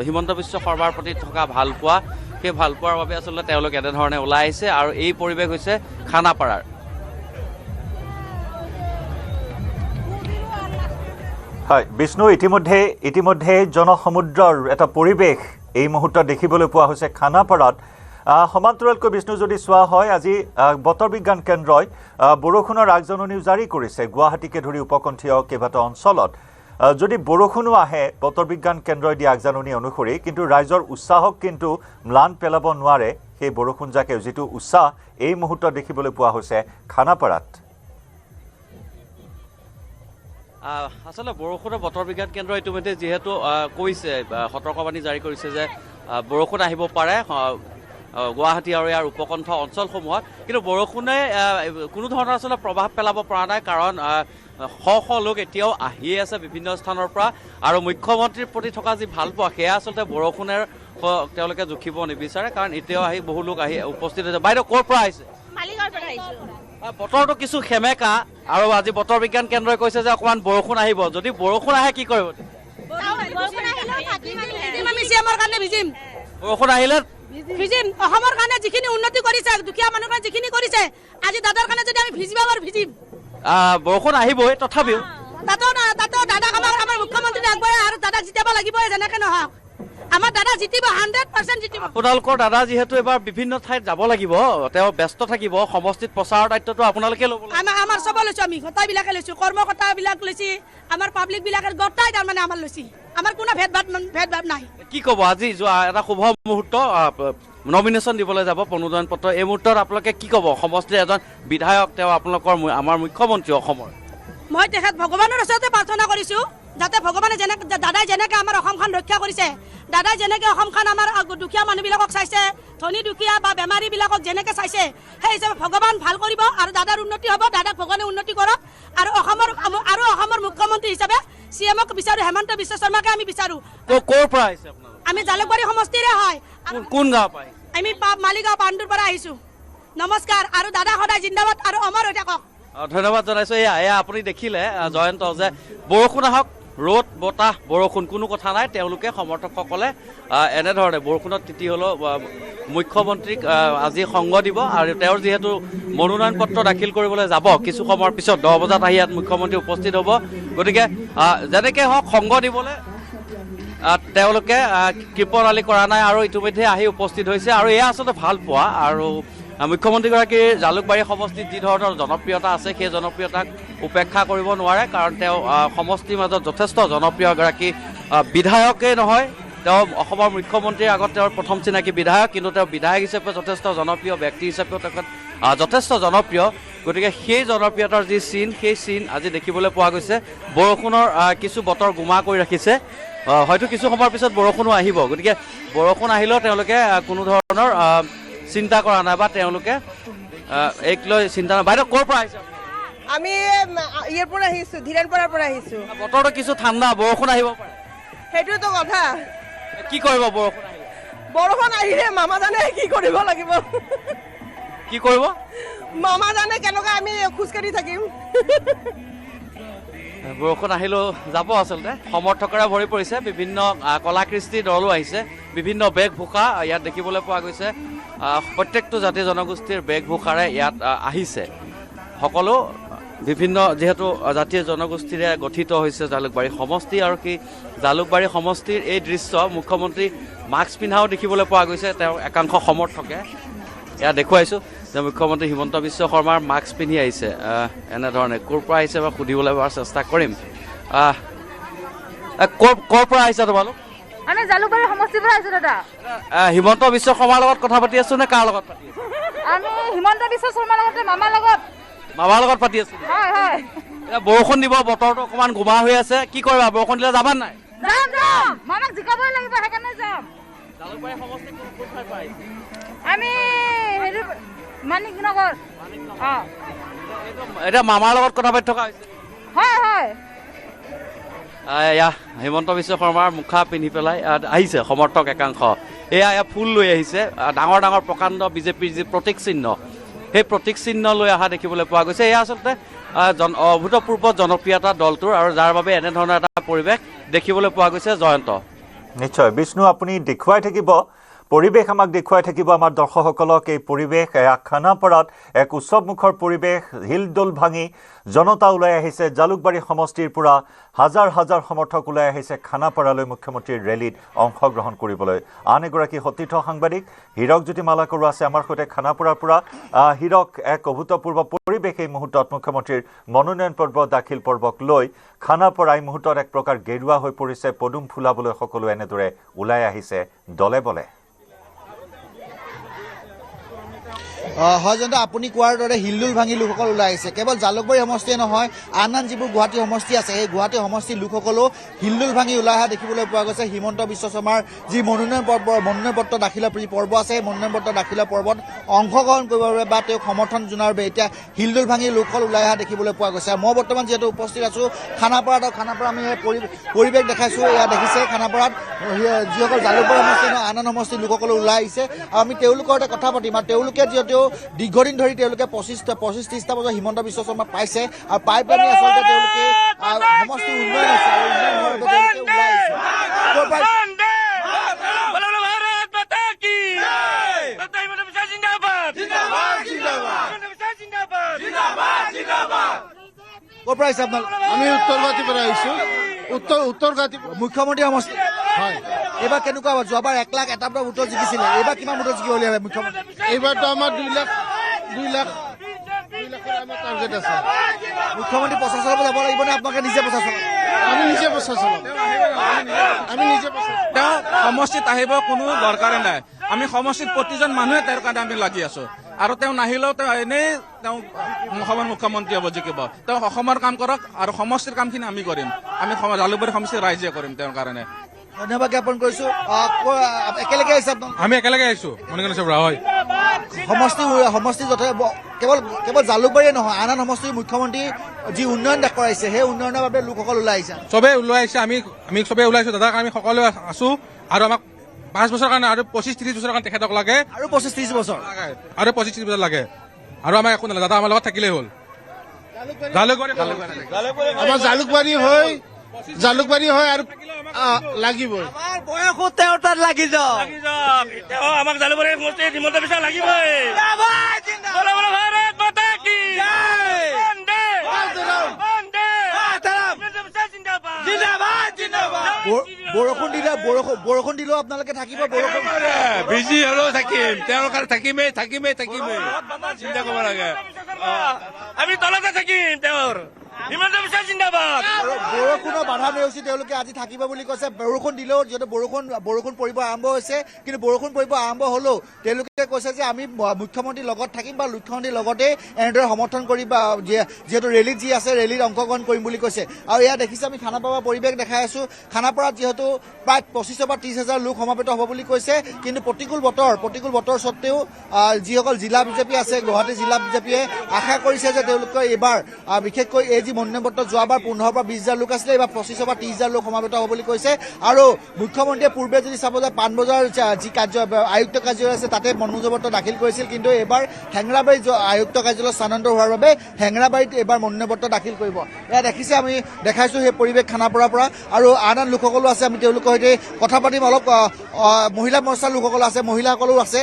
হিমন্ত বিশ্ব শৰ্মাৰ প্ৰতি থকা ভালপোৱা সেই ভালপোৱাৰ বাবে আচলতে তেওঁলোক এনেধৰণে ওলাই আহিছে আৰু এই পৰিৱেশ হৈছে খানাপাৰাৰ হয় বিষ্ণু ইতিমধ্যে জনসমুদ্ৰৰ এটা পৰিৱেশ এই মুহূৰ্তত দেখিবলৈ পোৱা হৈছে খানাপাৰাত সমান্তৰালকৈ বিষ্ণু যদি চোৱা হয় আজি বতৰ বিজ্ঞান কেন্দ্ৰই বৰষুণৰ আগজাননীও জাৰি কৰিছে গুৱাহাটীকে ধৰি উপকণ্ঠীয় কেইবাটাও অঞ্চলত যদি বৰষুণো আহে বতৰ বিজ্ঞান কেন্দ্ৰই দিয়া আগজাননী অনুসৰি কিন্তু ৰাইজৰ উৎসাহক কিন্তু ম্লান পেলাব নোৱাৰে সেই বৰষুণজাকে যিটো উৎসাহ এই মুহূৰ্তত দেখিবলৈ পোৱা হৈছে খানাপাৰাত আচলতে বৰষুণৰ বতৰ বিজ্ঞান কেন্দ্ৰই ইতিমধ্যে যিহেতু কৈছে সতৰ্কবাণী জাৰি কৰিছে যে বৰষুণ আহিব পাৰে গুৱাহাটী আৰু ইয়াৰ উপকণ্ঠ অঞ্চলসমূহত কিন্তু বৰষুণে কোনো ধৰণৰ আচলতে প্ৰভাৱ পেলাব পৰা নাই কাৰণ শ শ লোক এতিয়াও আহিয়ে আছে বিভিন্ন স্থানৰ পৰা আৰু মুখ্যমন্ত্ৰীৰ প্ৰতি থকা যি ভালপোৱা সেয়া আচলতে বৰষুণেৰ তেওঁলোকে জুখিব নিবিচাৰে কাৰণ এতিয়াও আহি বহু লোক আহি উপস্থিত হৈছে বাইদেউ ক'ৰ পৰা আহিছে বতৰটো কিছু সেমেকা আৰু আজি বতৰ বিজ্ঞান কেন্দ্ৰই কৈছে যে অকণমান বৰষুণ আহিব যদি বৰষুণ আহে কি কৰিব বৰষুণ আহিলে অসমৰ কাৰণে যিখিনি উন্নতি কৰিছে দুখীয়া মানুহৰ কাৰণে যিখিনি কৰিছে আজি দাদাৰ কাৰণে যদি আমি ভিজিব পাৰো ভিজিম বৰষুণ আহিবই তথাপিও তাতো দাদাক আমাৰ মুখ্যমন্ত্ৰী আগবঢ়াই আৰু দাদাক জিতাব লাগিবই যেনেকে নহওক আমাৰ দাদা দাদা জিতিব 100% জিতিব আপোনালোকৰ দাদা যিহেতু এবাৰ বিভিন্ন ঠাইত যাব লাগিব তেওঁ ব্যস্ত থাকিব সমষ্টিত প্ৰচাৰৰ দায়িত্বটো আপোনালোকে ল'ব আমাৰ সব লৈছো আমি গোটাইবিলাকে লৈছো কৰ্মকৰ্তাবিলাক লৈছি আমাৰ পাব্লিক বিলাকে গোটাই তাৰমানে আমাৰ লৈছি আমাৰ কোনো ভেদভাৱ নাই কি ক'ব আজি এটা শুভ মুহূৰ্ত নমিনেশ্যন দিবলৈ যাব প্ৰণোদন পত্ৰ এই মুহূৰ্তত আপোনালোকে কি ক'ব সমষ্টিৰ এজন বিধায়ক তেওঁ আপোনালোকৰ আমাৰ মুখ্যমন্ত্ৰী অসমৰ মই তেখেত ভগৱানৰ ওচৰতে প্ৰাৰ্থনা কৰিছো যাতে ভগৱানে দাদাই যেনেকৈ আমাৰ অসমখন ৰক্ষা কৰিছে দাদাই যেনেকৈ অসমখন আমাৰ দুখীয়া মানুহবিলাকক চাইছে ধনী দুখীয়া বা বেমাৰীবিলাকক যেনেকৈ চাইছে সেই হিচাপে ভগৱান ভাল কৰিব আৰু দাদাৰ উন্নতি হ'ব দাদাক ভগৱানে উন্নতি কৰক আৰু অসমৰ মুখ্যমন্ত্ৰী হিচাপে CMক বিচাৰো হেমন্ত বিশ্ব শৰ্মাকে আমি বিচাৰো ক'ৰ পৰা আহিছে আপোনালোক আমি জালুকবাৰী সমষ্টিৰে হয় কোন গাঁও পাই আমি মালিগাঁও পাণ্ডুৰ পৰা আহিছো নমস্কাৰ আৰু দাদা সদায় জিন্দাবাদ আৰু অমৰ হৈ থাকক ধন্যবাদ জনাইছো এয়া আপুনি দেখিলে জয়ন্ত যে বৰষুণ আহক ৰ'দ বতাহ বৰষুণ কোনো কথা নাই তেওঁলোকে সমৰ্থকসকলে এনেধৰণে বৰষুণত তিতি হ'লেও মুখ্যমন্ত্ৰীক আজি সংগ দিব আৰু তেওঁৰ যিহেতু মনোনয়ন পত্ৰ দাখিল কৰিবলৈ যাব কিছু সময়ৰ পিছত 10 বজাত আহি ইয়াত মুখ্যমন্ত্ৰী উপস্থিত হ'ব গতিকে যেনেকৈ হওক সংগ দিবলৈ তেওঁলোকে কৃপণালী কৰা নাই আৰু ইতিমধ্যে আহি উপস্থিত হৈছে আৰু এয়া আচলতে ভাল পোৱা আৰু মুখ্যমন্ত্ৰীগৰাকীৰ জালুকবাৰী সমষ্টিত যি ধৰণৰ জনপ্ৰিয়তা আছে সেই জনপ্ৰিয়তাক উপেক্ষা কৰিব নোৱাৰে কাৰণ তেওঁ সমষ্টিৰ মাজত যথেষ্ট জনপ্ৰিয় এগৰাকী বিধায়কেই নহয় তেওঁ অসমৰ মুখ্যমন্ত্ৰীৰ আগত তেওঁৰ প্ৰথম চিনাকি বিধায়ক কিন্তু তেওঁ বিধায়ক হিচাপে যথেষ্ট জনপ্ৰিয় ব্যক্তি হিচাপেও তেখেত যথেষ্ট জনপ্ৰিয় গতিকে সেই জনপ্ৰিয়তাৰ যি চিন সেই চিন আজি দেখিবলৈ পোৱা গৈছে বৰষুণৰ কিছু বতৰ গোমা কৰি ৰাখিছে হয়তো কিছু সময়ৰ পিছত বৰষুণো আহিব গতিকে বৰষুণ আহিলেও তেওঁলোকে কোনো ধৰণৰ চিন্তা কৰা নাই বা তেওঁলোকে এক লৈ চিন্তা নাই বাইদেউ ক'ৰ পৰা আহিছে আমি ইয়াৰ পৰা আহিছো ধীৰেনপাৰাৰ পৰা আহিছো বতৰটো কিছু ঠাণ্ডা বৰষুণ আহিব পাৰে সেইটোতো কথা কি কৰিব বৰষুণ আহিলে মামা জানে কি কৰিব লাগিব কি কৰিব মামা জানে কেনেকৈ আমি খোজকাঢ়ি থাকিম বৰষুণ আহিলেও যাব আচলতে সমৰ্থকৰে ভৰি পৰিছে বিভিন্ন কলাকৃষ্টিৰ দলো আহিছে বিভিন্ন বেশভূষা ইয়াত দেখিবলৈ পোৱা গৈছে প্ৰত্যেকটো জাতি জনগোষ্ঠীৰ বেশভূষাৰে ইয়াত আহিছে সকলো বিভিন্ন যেহেতু জাতীয় জনগোষ্ঠীৰে গঠিত হৈছে জালুকবাৰী সমষ্টি আৰু কি জালুকবাৰী সমষ্টিৰ এই দৃশ্য মুখ্যমন্ত্ৰী মাস্ক পিন্ধাও দেখিবলৈ পোৱা গৈছে তেওঁ একাংশ সমৰ্থকে এয়া দেখুৱাইছোঁ যে মুখ্যমন্ত্ৰী হিমন্ত বিশ্ব শৰ্মাৰ মাস্ক পিন্ধি আহিছে এনেধৰণে ক'ৰ পৰা আহিছে বা সুধিবলৈ বাৰু চেষ্টা কৰিম ক'ৰ পৰা আহিছে তোমালোক আমি জালুকবাৰী সমষ্টিৰ পৰা আহিছো দাদা হিমন্ত বিশ্ব শৰ্মাৰ লগত কথা পাতি আছো নে কাৰ লগত পাতি আছো আমি হিমন্ত বিশ্ব শৰ্মাৰ লগতে মামাৰ লগত পাতি আছো হয় বৰষুণ দিব বতৰটো অকণমান গোমা হৈ আছে কি কৰিবা বৰষুণ দিলে যাবা নাই যাম মামাক জিকাবই লাগিব সেইকাৰণে যাম জালুকবাৰী সমষ্টি কোন ঠাইৰ পৰা আহিছে আমি মানিকনগৰ এতিয়া মামাৰ লগত কথা পাতি থকা হৈছে হয় এয়া হিমন্ত বিশ্ব শৰ্মাৰ মুখা পিন্ধি পেলাই আহিছে সমৰ্থক একাংশ এয়া ফুল লৈ আহিছে ডাঙৰ ডাঙৰ প্ৰকাণ্ড বিজেপিৰ যি প্ৰতীক চিহ্ন সেই প্ৰতীক চিহ্ন লৈ অহা দেখিবলৈ পোৱা গৈছে এয়া আচলতে অভূতপূৰ্ব জনপ্ৰিয়তা দলটোৰ আৰু যাৰ বাবে এনেধৰণৰ এটা পৰিৱেশ দেখিবলৈ পোৱা গৈছে জয়ন্ত নিশ্চয় বিষ্ণু আপুনি দেখুৱাই থাকিব পৰিৱেশ আমাক দেখুৱাই থাকিব আমাৰ দৰ্শকসকলক এই পৰিৱেশ খানাপাৰাত এক উৎসৱমুখৰ পৰিৱেশ হিলদোল ভাঙি জনতা ওলাই আহিছে জালুকবাৰী সমষ্টিৰ পৰা হাজাৰ হাজাৰ সমৰ্থক ওলাই আহিছে খানাপাৰালৈ মুখ্যমন্ত্ৰীৰ ৰেলীত অংশগ্ৰহণ কৰিবলৈ আন এগৰাকী সতীৰ্থ সাংবাদিক হীৰকজ্যোতি মালাকৰো আছে আমাৰ সৈতে খানাপাৰাৰ পৰা হীৰক এক অভূতপূৰ্ব পৰিৱেশ এই মুহূৰ্তত মুখ্যমন্ত্ৰীৰ মনোনয়ন পত্ৰ দাখিল পৰ্বক লৈ খানাপাৰা এই মুহূৰ্তত এক প্ৰকাৰ গেৰুৱা হৈ পৰিছে পদুম ফুলাবলৈ সকলো এনেদৰে ওলাই আহিছে দলে বলে হয় জয়ন্ত আপুনি কোৱাৰ দৰে হিলদোল ভাঙি লোকসকল ওলাই আহিছে কেৱল জালুকবাৰী সমষ্টিয়ে নহয় আন যিবোৰ গুৱাহাটী সমষ্টি আছে সেই গুৱাহাটী সমষ্টিৰ লোকসকলেও হিলদোল ভাঙি ওলাই অহা দেখিবলৈ পোৱা গৈছে হিমন্ত বিশ্ব শৰ্মাৰ যি মনোনয়ন পত্ৰ দাখিলৰ যি পৰ্ব আছে সেই মনোনয়ন পত্ৰ দাখিলৰ পৰ্বত অংশগ্ৰহণ কৰিবৰ বাবে বা তেওঁক সমৰ্থন জনাৰ বাবে এতিয়া হিলদোল ভাঙি লোকসকল ওলাই অহা দেখিবলৈ পোৱা গৈছে মই বৰ্তমান যিহেতু উপস্থিত আছোঁ খানাপাৰাত খানাপাৰা আমি পৰিৱেশ দেখাইছোঁ এয়া দেখিছে খানাপাৰাত যিসকল জালুকবাৰী সমষ্টি নহয় আন সমষ্টিৰ লোকসকলে ওলাই আহিছে আৰু আমি তেওঁলোকৰ সৈতে কথা পাতিম আৰু তেওঁলোকে যিহেতু দীৰ্ঘদিন ধৰি তেওঁলোকে 25-30টা বছৰ হিমন্ত বিশ্ব শৰ্মা পাইছে আৰু পাই পেলাই আচলতে তেওঁলোকে সমষ্টি উন্নয়ন হৈছে আৰু উন্নয়ন হোৱাৰ বাবে তেওঁলোকে ওলাই আহিছে ক'ৰ পৰা আহিছে আপোনালোক আমি উত্তৰ গুৱাহাটীৰ পৰা আহিছোঁ উত্তৰ গুৱাহাটী মুখ্যমন্ত্ৰী সমষ্টি হয় এইবাৰ কেনেকুৱা হ'ব? যোৱাবাৰ 1 লাখ এটা ভোটত জিকিছিলে, এইবাৰ কিমান ভোটত জিকিব বুলি ভাবে মুখ্যমন্ত্ৰী? এইবাৰতো আমাৰ 2 লাখ আমাৰ টাৰ্গেট আছে। মুখ্যমন্ত্ৰী প্ৰচাৰ চলাব যাব লাগিব নে আপোনালোকে নিজে প্ৰচাৰ চলাব? আমি নিজে প্ৰচাৰ চলাম। তেওঁ সমষ্টিত আহিব কোনো দৰকাৰে নাই। আমি সমষ্টিত প্ৰতিজন মানুহে তেওঁৰ কাৰণে আমি লাগি আছো আৰু তেওঁ নাহিলেও তেওঁ এনেই তেওঁ অসমৰ মুখ্যমন্ত্ৰী হ'ব জিকিব। তেওঁ অসমৰ কাম কৰক আৰু সমষ্টিৰ কামখিনি আমি কৰিম। আমি জালুকবাৰী সমষ্টিৰ ৰাইজে কৰিম তেওঁৰ কাৰণে। ধন্যবাদ জ্ঞাপন কৰিছো। একেলগে আহিছে আপোনালোক? আমি একেলগে আহিছো মণিকান্ত চবৰা হয়। সমষ্টি কেৱল জালুকবাৰীয়ে নহয়, আন সমষ্টিৰ মুখ্যমন্ত্ৰী যি উন্নয়ন কৰাইছে সেই উন্নয়নৰ বাবে লোকসকল ওলাই আহিছে। চবেই ওলাই আহিছে। আমি চবেই ওলাইছো দাদাক আমি সকলোৱে আছো আৰু আমাক 5 বছৰৰ কাৰণে আৰু 25-30 বছৰৰ কাৰণে তেখেতক লাগে আৰু 25-30 বছৰ আৰু 25-30 বছৰ লাগে আৰু আমাক একো নালাগে। দাদা আমাৰ লগত থাকিলেই হ'ল। আমাৰ জালুকবাৰী হয় আৰু লাগিবই। বয়সো তেওঁৰ তাত লাগি যাওক। আমাক জালুকবাৰী সমষ্টি হিমন্ত বিশ্ব লাগিবই। বৰষুণ দিলেও আপোনালোকে থাকিব? বৰষুণ বিজি হলেও থাকিম, তেওঁৰ কাৰণে থাকিমেই। চিন্তা কৰিব লাগে। আমি তলতে থাকিম তেওঁৰ। হিমন্ত বিশ্ব জিন্দাবাদ। বৰষুণৰ বাধা নেওচি তেওঁলোকে আজি থাকিব বুলি কৈছে। বৰষুণ দিলেও যিহেতু বৰষুণ পৰিব আৰম্ভ হৈছে, কিন্তু বৰষুণ পৰিব আৰম্ভ হলেও তেওঁলোকে কৈছে যে আমি মুখ্যমন্ত্ৰীৰ লগত থাকিম বা মুখ্যমন্ত্ৰীৰ লগতে এনেদৰে সমৰ্থন কৰিম বা যিহেতু ৰেলীত যি আছে ৰেলীত অংশগ্ৰহণ কৰিম বুলি কৈছে। আৰু এয়া দেখিছে আমি খানাপাৰা পৰিৱেশ দেখাই আছো। খানাপাৰাত যিহেতু প্ৰায় 25 বা 30 হাজাৰ লোক সমবেত হ'ব বুলি কৈছে, কিন্তু প্ৰতিকূল বতৰ স্বত্তেও যিসকল জিলা বিজেপি আছে, গুৱাহাটী জিলা বিজেপিয়ে আশা কৰিছে যে তেওঁলোকে এইবাৰ বিশেষকৈ এই যি মনোনয়ন পত্ৰ যোৱাবাৰ 15 পৰা 20 হাজাৰ লোক আছিলে, এইবাৰ 25 বা 30 হাজাৰ লোক সমবেত হ'ব বুলি কৈছে। আৰু মুখ্যমন্ত্ৰীয়ে পূৰ্বে যদি চাব যায় পাণবজাৰ যি আয়ুক্ত কাৰ্যালয় আছে তাতে মনোনয়ন পত্ৰ দাখিল কৰিছিল, কিন্তু এইবাৰ হেঙেৰাবাৰী আয়ুক্ত কাৰ্যালয় স্থানান্তৰ হোৱাৰ বাবে হেঙেৰাবাৰীত এইবাৰ মনোনয়ন পত্ৰ দাখিল কৰিব। এয়া দেখিছে আমি দেখাইছো সেই পৰিৱেশ খানাপাৰাৰ পৰা। আৰু আন লোকসকলো আছে, আমি তেওঁলোকৰ সৈতে কথা পাতিম। অলপ মহিলা মৰ্চাৰ লোকসকল আছে, মহিলাসকলো আছে।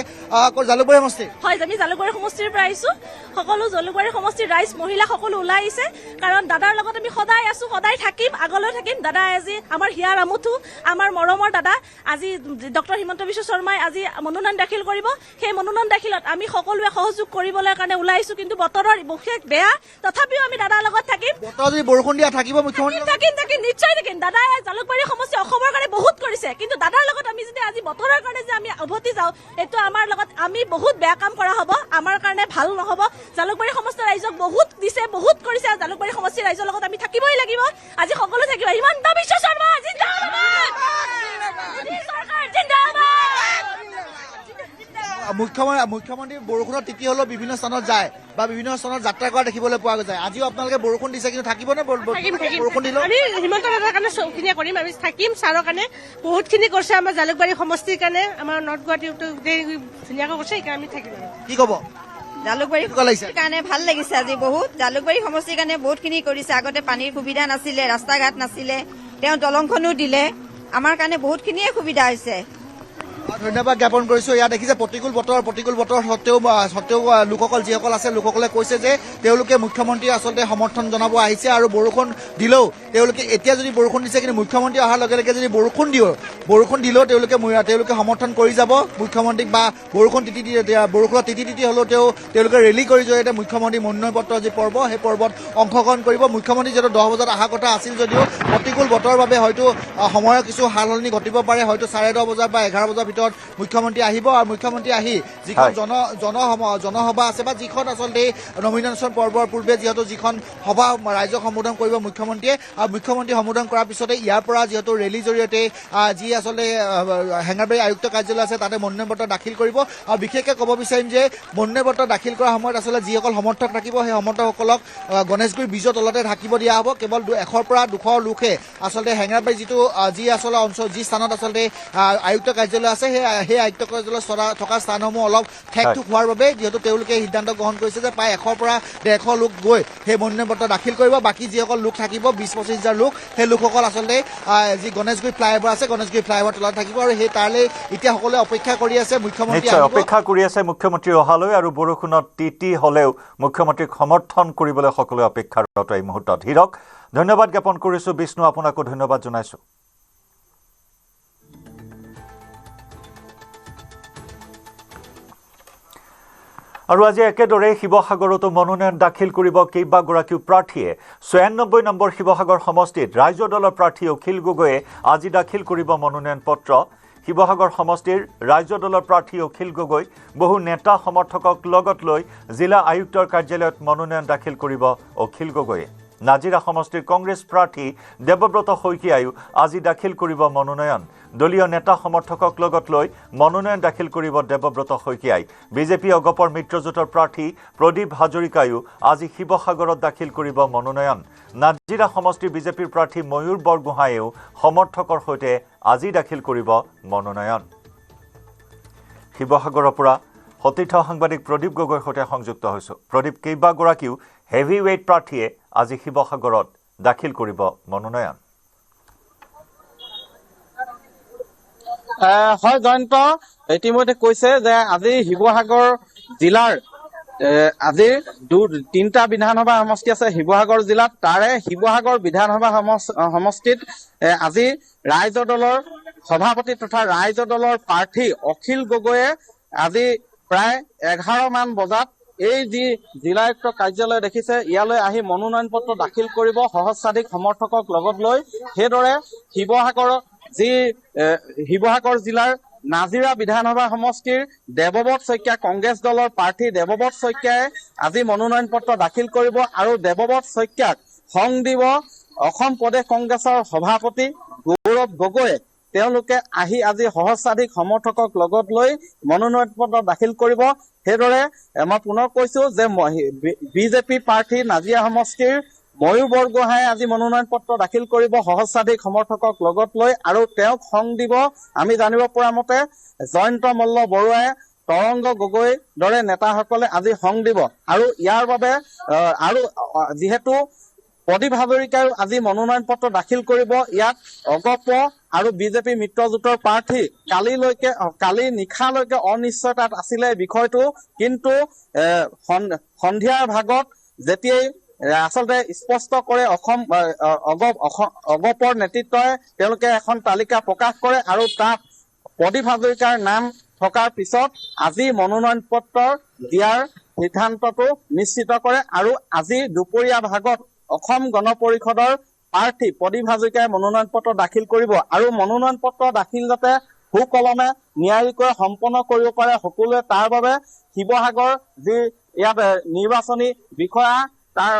জালুকবাৰী সমষ্টি হয়, আমি জালুকবাৰী সমষ্টিৰ পৰা আহিছো। সকলো জালুকবাৰী সমষ্টিৰ ৰাইজ মহিলা সকলো ওলাই আহিছে, কাৰণ দাদাৰ লগত আমি সদায় আছো, সদায় থাকিম, আগলৈ থাকিম। দাদা আজি আমাৰ হিয়াৰ আমুঠু, আমাৰ মৰমৰ দাদা। আজি ডক্টৰ হিমন্ত বিশ্ব শৰ্মাই আজি মনোনয়ন দাখিল কৰিব। সেই মনোনয়ন দাখিলত আমি সকলোৱে সহযোগ কৰিবলৈ কাৰণে ওলাই আহিছো, কিন্তু বতৰৰ বিশেষ বেয়া, তথাপিও আমি দাদাৰ লগত থাকিম। বতৰ যদি বৰষুণ দিয়া থাকিব মুখ্যমন্ত্ৰী? থাকিম, নিশ্চয় থাকিম। দাদাই জালুকবাৰী সমষ্টি অসমৰ কাৰণে বহুত কৰিছে, কিন্তু দাদাৰ লগত আমি যদি আজি বতৰৰ কাৰণে যে আমি উভতি যাওঁ, এইটো আমাৰ লগত আমি বহুত বেয়া কাম কৰা হ'ব, আমাৰ কাৰণে ভাল নহ'ব। জালুকবাৰী সমষ্টিৰ ৰাইজক বহুত দিছে, বহুত কৰিছে। জালুকবাৰী সমষ্টিৰ ৰাইজৰ লগত আমি থাকিবই লাগিব। আজি সকলো থাকিব। হিমন্ত বিশ্ব শৰ্মা জিন্দাবাদ, চৰকাৰ জিন্দাবাদ। মুখ্যমন্ত্ৰী বৰষুণত তিতি হলেও বিভিন্ন স্থানত যায় বা বিভিন্ন স্থানত যাত্ৰা কৰা দেখিবলৈ পোৱা যায়। আজিও আপোনালোকে বৰষুণ দিছে, কিন্তু থাকিবনে বৰষুণ দিলেও? আমি হিমন্ত দাদাৰ কাৰণে চবখিনিয়ে কৰিম, আমি থাকিম। ছাৰৰ কাৰণে বহুতখিনি কৰিছে, আমাৰ জালুকবাৰী সমষ্টিৰ কাৰণে, আমাৰ নৰ্থ গুৱাহাটী ধুনীয়াকৈ কৰিছে, সেইকাৰণে আমি থাকিম। কি ক'ব? জালুকবাৰী কাৰণে ভাল লাগিছে আজি বহুত। জালুকবাৰী সমষ্টিৰ কাৰণে বহুতখিনি কৰিছে। আগতে পানীৰ সুবিধা নাছিলে, ৰাস্তা ঘাট নাছিলে, তেওঁ দলংখনো দিলে, আমাৰ কাৰণে বহুতখিনিয়ে সুবিধা হৈছে। ধন্যবাদ জ্ঞাপন কৰিছো। ইয়াত দেখিছে প্ৰতিকূল বতৰ সত্ত্বেও লোকসকল যিসকল আছে, লোকসকলে কৈছে যে তেওঁলোকে মুখ্যমন্ত্ৰী আচলতে সমৰ্থন জনাব আহিছে। আৰু বৰষুণ দিলেও তেওঁলোকে এতিয়া যদি বৰষুণ দিছে, কিন্তু মুখ্যমন্ত্ৰী অহাৰ লগে লগে যদি বৰষুণ দিলেও তেওঁলোকে সমৰ্থন কৰি যাব মুখ্যমন্ত্ৰীক, বা বৰষুণত তিতি হলেও তেওঁলোকে ৰেলী কৰি জৰিয়তে মুখ্যমন্ত্ৰী মনোনয়ন পত্ৰ যি পৰ্ব, সেই পৰ্বত অংশগ্ৰহণ কৰিব। মুখ্যমন্ত্ৰী যিহেতু 10 বজাত অহা কথা আছিল, যদিও প্ৰতিকূল বতৰৰ বাবে হয়তো সময়ৰ কিছু সাল সলনি ঘটিব পাৰে। হয়তো 10:30 বজাত বা 11 বজাৰ ভিতৰত মুখ্যমন্ত্ৰী আহিব। আৰু মুখ্যমন্ত্ৰী আহি যিখন জনসভা আছে বা যিখন আচলতে নমিনেশ্যন পৰ্বৰ পূৰ্বে যিখন সভা ৰাইজক সম্বোধন কৰিব মুখ্যমন্ত্ৰীয়ে, আৰু মুখ্যমন্ত্ৰী সম্বোধন কৰাৰ পিছতে ইয়াৰ পৰা যিহেতু ৰেলীৰ জৰিয়তে যি আচলতে হেঙেৰাবাৰী আয়ুক্ত কাৰ্যালয় আছে তাতে মনোনয়ন পত্ৰ দাখিল কৰিব। আৰু বিশেষকৈ ক'ব বিচাৰিম যে মনোনয়ন পত্ৰ দাখিল কৰাৰ সময়ত আচলতে যিসকল সমৰ্থক থাকিব, সেই সমৰ্থকসকলক গণেশগুৰি ব্ৰীজৰ তলতে থাকিব দিয়া হ'ব। কেৱল 100 পৰা 200 লোকহে আচলতে হেঙেৰাবাৰী যি আচলতে অঞ্চল, যি স্থানত আচলতে আয়ুক্ত কাৰ্যালয় আছে, সেই আয়ুক্ত কাৰ্যালয় থকা স্থানসমূহ অলপ ঠেকঠুক হোৱাৰ বাবে যিহেতু তেওঁলোকে সিদ্ধান্ত গ্ৰহণ কৰিছে যে প্ৰায় 100 পৰা 150 লোক গৈ সেই মনোনয়ন পত্ৰ দাখিল কৰিব। বাকী যিসকল লোক থাকিব 20-25 হাজাৰ লোক, সেই লোকসকল আচলতে যি গণেশগুৰি ফ্লাইঅভাৰ আছে, গণেশগুৰি ফ্লাইঅভাৰ তলত থাকিব। আৰু সেই তালৈ এতিয়া সকলোৱে অপেক্ষা কৰি আছে মুখ্যমন্ত্ৰী অহালৈ। আৰু বৰষুণত তিতি হলেও মুখ্যমন্ত্ৰীক সমৰ্থন কৰিবলৈ সকলোৱে অপেক্ষাৰত এই মুহূৰ্তত। হীৰক ধন্যবাদ জ্ঞাপন কৰিছো। বিষ্ণু আপোনাকো ধন্যবাদ জনাইছো। আৰু আজি একেদৰে শিৱসাগৰতো মনোনয়ন দাখিল কৰিব কেইবাগৰাকীও প্ৰাৰ্থীয়ে ৯৬ নম্বৰ শিৱসাগৰ সমষ্টিত ৰাইজৰ দলৰ প্ৰাৰ্থী অখিল গগৈয়ে আজি দাখিল কৰিব মনোনয়ন পত্ৰ শিৱসাগৰ সমষ্টিৰ ৰাইজৰ দলৰ প্ৰাৰ্থী অখিল গগৈ বহু নেতা সমৰ্থকক লগত লৈ জিলা আয়ুক্তৰ কাৰ্যালয়ত মনোনয়ন দাখিল কৰিব অখিল গগৈয়ে নাজিৰা সমষ্টিৰ কংগ্ৰেছ প্ৰাৰ্থী দেৱব্ৰত শইকীয়ায়ো আজি দাখিল কৰিব মনোনয়ন দলীয় নেতা সমৰ্থকক লগত লৈ মনোনয়ন দাখিল কৰিব দেৱব্ৰত শইকীয়াই বিজেপি অগপৰ মিত্ৰজোঁটৰ প্ৰাৰ্থী প্ৰদীপ হাজৰিকায়ো আজি শিৱসাগৰত দাখিল কৰিব মনোনয়ন নাজিৰা সমষ্টিৰ বিজেপিৰ প্ৰাৰ্থী ময়ূৰ বৰগোহাঁয়েও সমৰ্থকৰ সৈতে আজি দাখিল কৰিব মনোনয়ন শিৱসাগৰৰ পৰা সতীৰ্থ সাংবাদিক প্ৰদীপ গগৈৰ সৈতে সংযুক্ত হৈছোঁ প্ৰদীপ কেইবাগৰাকীও হেভি ৱেইট প্ৰাৰ্থীয়ে আজি শিৱসাগৰত দাখিল কৰিব মনোনয়ন হয় জয়ন্ত ইতিমধ্যে কৈছে যে আজি শিৱসাগৰ জিলাৰ আজি তিনিটা বিধানসভা সমষ্টি আছে শিৱসাগৰ জিলাত তাৰে শিৱসাগৰ বিধানসভা সমষ্টিত আজি ৰাইজৰ দলৰ সভাপতি তথা ৰাইজৰ দলৰ প্ৰাৰ্থী অখিল গগৈয়ে আজি প্ৰায় 11 মান বজাত এই যি জিলা আয়ুক্ত কাৰ্যালয় দেখিছে ইয়ালৈ আহি মনোনয়ন পত্ৰ দাখিল কৰিব সহস্ৰাধিক সমৰ্থকক লগত লৈ সেইদৰে শিৱসাগৰ জিলাৰ নাজিৰা বিধানসভা সমষ্টিৰ দেৱব্ৰত শইকীয়া কংগ্ৰেছ দলৰ প্ৰাৰ্থী দেৱব্ৰত শইকীয়াই আজি মনোনয়ন পত্ৰ দাখিল কৰিব আৰু দেৱব্ৰত শইকীয়াক সং দিব অসম প্ৰদেশ কংগ্ৰেছৰ সভাপতি গৌৰৱ গগৈয়ে তেওঁলোকে আহি আজি সহস্ৰাধিক সমৰ্থকক লগত লৈ মনোনয়ন পত্ৰ দাখিল কৰিব সেইদৰে মই পুনৰ কৈছো যে বিজেপি প্ৰাৰ্থী নাজিৰা সমষ্টিৰ ময়ূৰ বৰগোহাঁয়ে আজি মনোনয়ন পত্ৰ দাখিল কৰিব সহস্ৰাধিক সমৰ্থকক লগত লৈ আৰু তেওঁক সং দিব আমি জানিব পৰা মতে জয়ন্ত মল্ল বৰুৱাই তৰংগ গগৈৰ দৰে নেতাসকলে আজি সং দিব আৰু ইয়াৰ বাবে আৰু যিহেতু প্ৰদীপ হাজৰিকাই আজি মনোনয়ন পত্ৰ দাখিল কৰিব ইয়াত অগপ আৰু বিজেপি মিত্ৰজোঁটৰ প্ৰাৰ্থী কালি নিশালৈকে অনিশ্চয়তাত আছিলে বিষয়টো কিন্তু সন্ধিয়াৰ ভাগত যেতিয়াই আচলতে স্পষ্ট কৰে অগপৰ নেতৃত্বই তেওঁলোকে এখন তালিকা প্ৰকাশ কৰে আৰু তাত প্ৰদীপ হাজৰিকাৰ নাম থকাৰ পিছত আজি মনোনয়ন পত্ৰ দিয়াৰ সিদ্ধান্তটো নিশ্চিত কৰে আৰু আজি দুপৰীয়া ভাগত অসম গণ পৰিষদৰ প্ৰাৰ্থী প্ৰদীপ হাজৰিকাই মনোনয়ন পত্ৰ দাখিল কৰিব আৰু মনোনয়ন পত্ৰ দাখিল যাতে সুকলমে ন্যায়িকভাৱে সম্পন্ন কৰিব পাৰে সকলোৱে তাৰ বাবে শিৱসাগৰ যি ইয়াত নিৰ্বাচনী বিষয়া তাৰ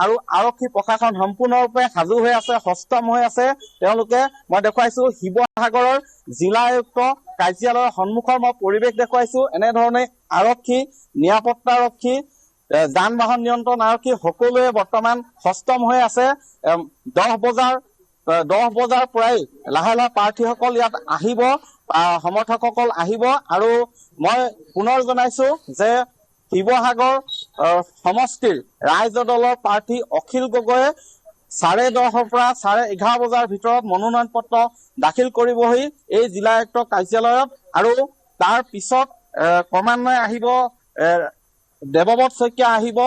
আৰু আৰক্ষী প্ৰশাসন সম্পূৰ্ণৰূপে সাজু হৈ আছে সষ্টম হৈ আছে তেওঁলোকে মই দেখুৱাইছো শিৱসাগৰৰ জিলা আয়ুক্ত কাৰ্যালয়ৰ সন্মুখৰ মই পৰিৱেশ দেখুৱাইছো এনেধৰণে আৰক্ষী নিৰাপত্তাৰক্ষী যান বাহন নিয়ন্ত্ৰণ আৰক্ষী সকলোৱে বৰ্তমান সষ্টম হৈ আছে 10 বজাৰ পৰাই লাহে লাহে প্ৰাৰ্থীসকল ইয়াত আহিব সমৰ্থকসকল আহিব আৰু মই পুনৰ জনাইছো যে শিৱসাগৰ সমষ্টিৰ ৰাইজৰ দলৰ প্ৰাৰ্থী অখিল গগৈয়ে 10:30 পৰা 11:30 বজাৰ ভিতৰত মনোনয়ন পত্ৰ দাখিল কৰিবহি এই জিলা আয়ুক্ত কাৰ্যালয়ত আৰু তাৰ পিছত ক্ৰমান্বয়ে আহিব দেৱব্ৰত শইকীয়া আহিব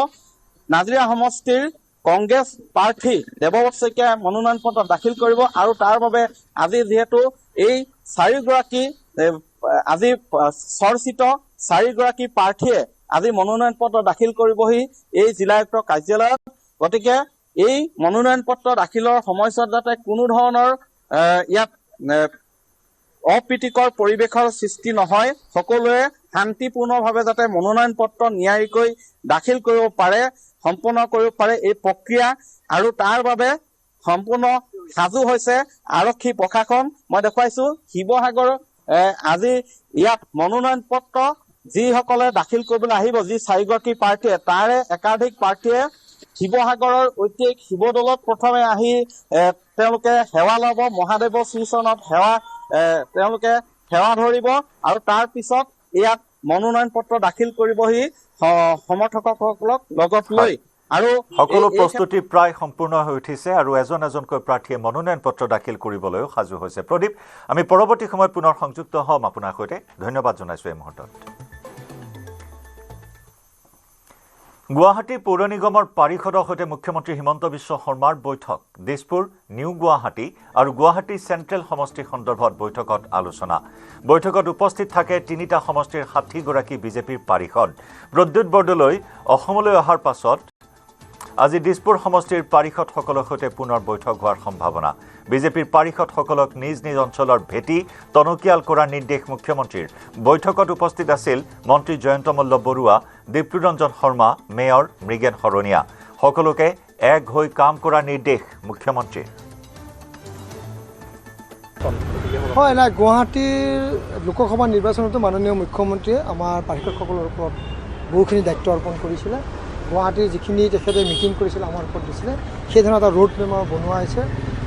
নাজিৰা সমষ্টিৰ কংগ্ৰেছ প্ৰাৰ্থী দেৱব্ৰত শইকীয়াই মনোনয়ন পত্ৰ দাখিল কৰিব আৰু তাৰ বাবে আজি যিহেতু এই 4গৰাকী আজি চৰ্চিত 4গৰাকী প্ৰাৰ্থীয়ে আজি মনোনয়ন পত্ৰ দাখিল কৰিবহি এই জিলা আয়ুক্ত কাৰ্যালয়ত গতিকে এই মনোনয়ন পত্ৰ দাখিলৰ সময়ছোৱাত যাতে কোনো ধৰণৰ ইয়াত অপ্ৰীতিকৰ পৰিৱেশৰ সৃষ্টি নহয় সকলোৱে শান্তিপূৰ্ণভাৱে যাতে মনোনয়ন পত্ৰ ন্যায়িকৈ দাখিল কৰিব পাৰে সম্পন্ন কৰিব পাৰে এই প্ৰক্ৰিয়া আৰু তাৰ বাবে সম্পূৰ্ণ সাজু হৈছে আৰক্ষী প্ৰশাসন মই দেখুৱাইছো শিৱসাগৰ আজি ইয়াত মনোনয়ন পত্ৰ যিসকলে দাখিল কৰিবলৈ আহিব যি 4গৰাকী প্ৰাৰ্থীয়ে তাৰে একাধিক প্ৰাৰ্থীয়ে শিৱসাগৰৰ ঐতিহাসিক শিৱদৌলত প্ৰথমে আহি তেওঁলোকে সেৱা ল'ব মহাদেৱৰ শ্ৰীচৰণত তেওঁলোকে সেৱা ধৰিব আৰু তাৰ পিছত ইয়াত মনোনয়ন পত্ৰ দাখিল কৰিবহি সমৰ্থকসকলক লগত লৈ আৰু সকলো প্ৰস্তুতি প্ৰায় সম্পূৰ্ণ হৈ উঠিছে আৰু এজনকৈ প্ৰাৰ্থীয়ে মনোনয়ন পত্ৰ দাখিল কৰিবলৈও সাজু হৈছে প্ৰদীপ আমি পৰৱৰ্তী সময়ত পুনৰ সংযুক্ত হ'ম আপোনাৰ সৈতে ধন্যবাদ জনাইছো এই মুহূৰ্তত গুৱাহাটী পৌৰ নিগমৰ পাৰিষদৰ সৈতে মুখ্যমন্ত্ৰী হিমন্ত বিশ্ব শৰ্মাৰ বৈঠক দিছপুৰ নিউ গুৱাহাটী আৰু গুৱাহাটী চেণ্ট্ৰেল সমষ্টি সন্দৰ্ভত বৈঠকত আলোচনা বৈঠকত উপস্থিত থাকে তিনিটা সমষ্টিৰ ৬০গৰাকী বিজেপিৰ পাৰিষদ প্ৰদ্যুৎ বৰদলৈ অসমলৈ অহাৰ পাছত আজি দিছপুৰ সমষ্টিৰ পাৰিষদসকলৰ সৈতে পুনৰ বৈঠক হোৱাৰ সম্ভাৱনা বিজেপিৰ পাৰিষদসকলক নিজ নিজ অঞ্চলৰ ভেটি টনকিয়াল কৰাৰ নিৰ্দেশ মুখ্যমন্ত্ৰীৰ বৈঠকত উপস্থিত আছিল মন্ত্ৰী জয়ন্ত মল্ল বৰুৱা দীপ্তিৰঞ্জন শৰ্মা মেয়ৰ মৃগেন শৰণীয়া সকলোকে এক হৈ কাম কৰাৰ নিৰ্দেশ মুখ্যমন্ত্ৰীৰ হয় না গুৱাহাটীৰ লোকসভা নিৰ্বাচনতো মাননীয় মুখ্যমন্ত্ৰীয়ে আমাৰ পাৰিষদসকলৰ ওপৰত বহুখিনি দায়িত্ব অৰ্পণ কৰিছিলে গুৱাহাটীৰ যিখিনি তেখেতে মিটিং কৰিছিলে আমাৰ ওপৰত দিছিলে সেই ধৰণৰ এটা ৰোড মেপ বনোৱা হৈছে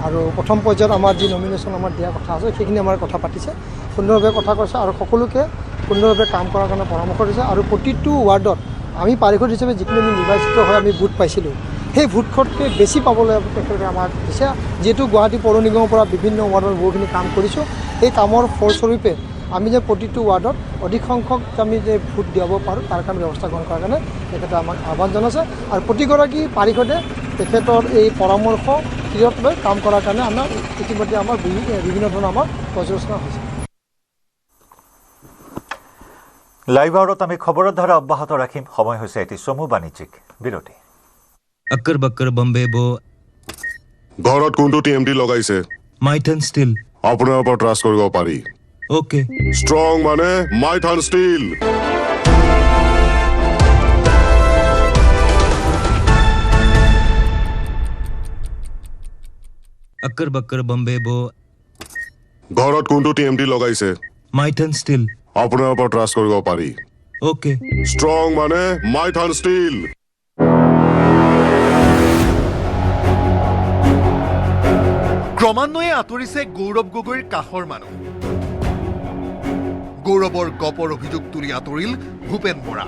আৰু প্ৰথম পৰ্যায়ত আমাৰ যি নমিনেশ্যন আমাৰ দিয়া কথা আছে সেইখিনি আমাৰ কথা পাতিছে সুন্দৰভাৱে কথা কৈছে আৰু সকলোকে সুন্দৰভাৱে কাম কৰাৰ কাৰণে পৰামৰ্শ দিছে আৰু প্ৰতিটো ৱাৰ্ডত আমি পাৰিষদ হিচাপে যিখিনি আমি নিৰ্বাচিত হৈ আমি ভোট পাইছিলোঁ সেই ভোটতকৈ বেছি পাবলৈ তেখেতে আমাক দিছে যিহেতু গুৱাহাটী পৌৰ নিগমৰ পৰা বিভিন্ন ৱাৰ্ডত বহুখিনি কাম কৰিছোঁ এই কামৰ ফলস্বৰূপে আমি যে প্ৰতিটো ৱাৰ্ডত অধিক সংখ্যক আমি যে ভোট দিয়াব পাৰোঁ তাৰ কাৰণে ব্যৱস্থা গ্ৰহণ কৰাৰ কাৰণে তেখেতে আমাক আহ্বান জনাইছে আৰু প্ৰতিগৰাকী পাৰিষদে তেখেতৰ এই পৰামৰ্শ শিৰত লৈ কাম কৰাৰ কাৰণে আমাৰ ইতিমধ্যে আমাৰ বিভিন্ন ধৰণৰ আমাৰ পৰ্যালোচনা হৈছে লাইভ আৱাৰত আমি খবৰৰ ধাৰা অব্যাহত ৰাখিম সময় হৈছে এটি চমু বাণিজ্যিক বিৰতি अक्कर बक्कर बम्बे बो ঘৰত কোনটো টিএমটি লগাইছে माइथन स्टील আপোনাৰ ওপৰত ট্ৰাষ্ট কৰিব পাৰি ओके ষ্ট্ৰং মানে মাইথান ষ্টীল अक्कर बक्कर बम्बे बो ঘৰত কোনটো টিএমটি লগাইছে माइथन स्टील আপোনাৰ ওপৰত ট্ৰাষ্ট কৰিব পাৰি ओके ষ্ট্ৰং মানে মাইথান ষ্টীল ক্ৰমান্বয়ে আঁতৰিছে গৌৰৱ গগৈৰ কাষৰ মানুহ গৌৰৱৰ গপৰ অভিযোগ তুলি আঁতৰিল ভূপেন বৰা